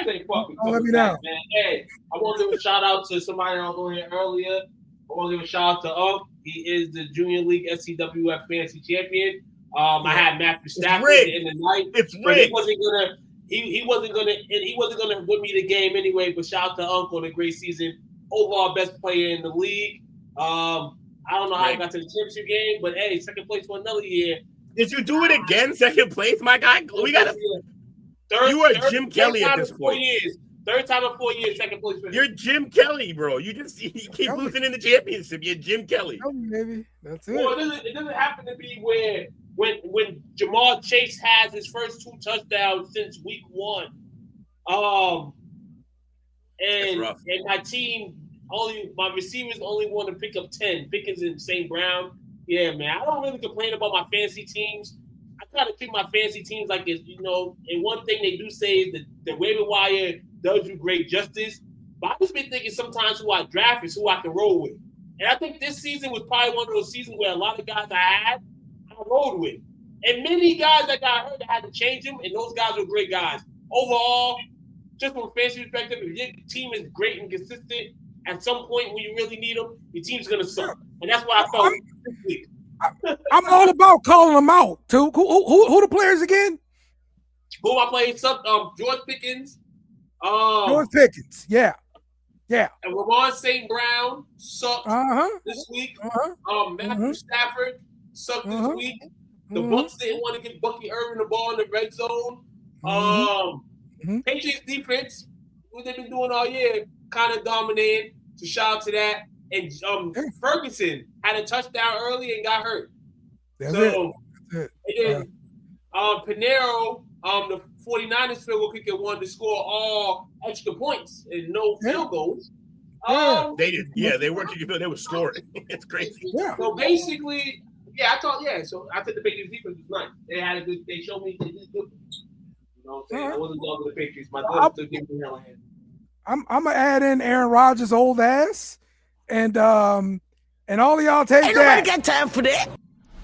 Bears ain't fucking Don't let coming me back, down. man. Hey, I want to give a shout out to somebody I was on here earlier. I want to give a shout out to He is the Junior League STWF Fantasy Champion. I had Matthew Stafford at the end of the night. It's but rigged. he wasn't gonna win me the game anyway. But shout out to on a great season, overall best player in the league. I don't know how I got to the championship game, but hey, second place for another year. Did you do it again? Second place, my guy. We gotta. You are Jim Kelly at this point. Third time in 4 years, second place. You're Jim Kelly, bro. You keep losing in the championship. You're Jim Kelly. Maybe that's it. Well, it doesn't happen to be where when Jamar Chase has his first 2 touchdowns since week 1. And my receivers only want to pick up 10. Pickens and St. Brown. Yeah, man. I don't really complain about my fantasy teams. I try to keep my fantasy teams like it's, and one thing they do say is that the waiver wire does you great justice. But I've just been thinking sometimes who I draft is who I can roll with. And I think this season was probably one of those seasons where a lot of guys I rolled with. And many guys that got hurt, I had to change them, and those guys were great guys. Overall, just from a fantasy perspective, if your team is great and consistent, at some point when you really need them, your team's going to suck. And that's what I felt this week. I'm all about calling them out, too. Who the players again? Who am I playing? George Pickens. George Pickens, yeah. And Ramon St. Brown sucked this week. Matthew Stafford sucked this week. The Bucs didn't want to get Bucky Irvin the ball in the red zone. Patriots defense, what they've been doing all year, kind of dominated. So shout out to that. And Ferguson had a touchdown early and got hurt. That's it. And then Pinero, the 49ers field goal kicker, wanted to score all extra points and no field goals. They did. Yeah, they weren't. They were scoring. It's crazy. Yeah. So basically, So I think the Patriots defense was nice. They had a good. They showed me they did good. You know what I'm saying? I wasn't dogging the Patriots. My daughter still giving me hell hand. I'm gonna add in Aaron Rodgers' old ass, and all of y'all take Ain't that. nobody got time for that.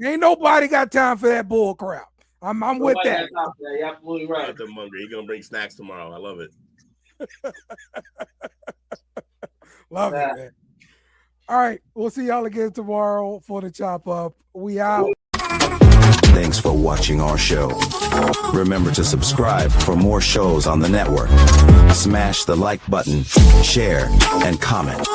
Ain't nobody got time for that bull crap. I'm with that. You're absolutely right. I'm hungry. He's gonna bring snacks tomorrow. I love it. Love it, man. All right, we'll see y'all again tomorrow for the chop up. We out. Thanks for watching our show. Remember to subscribe for more shows on the network. Smash the like button, share, and comment.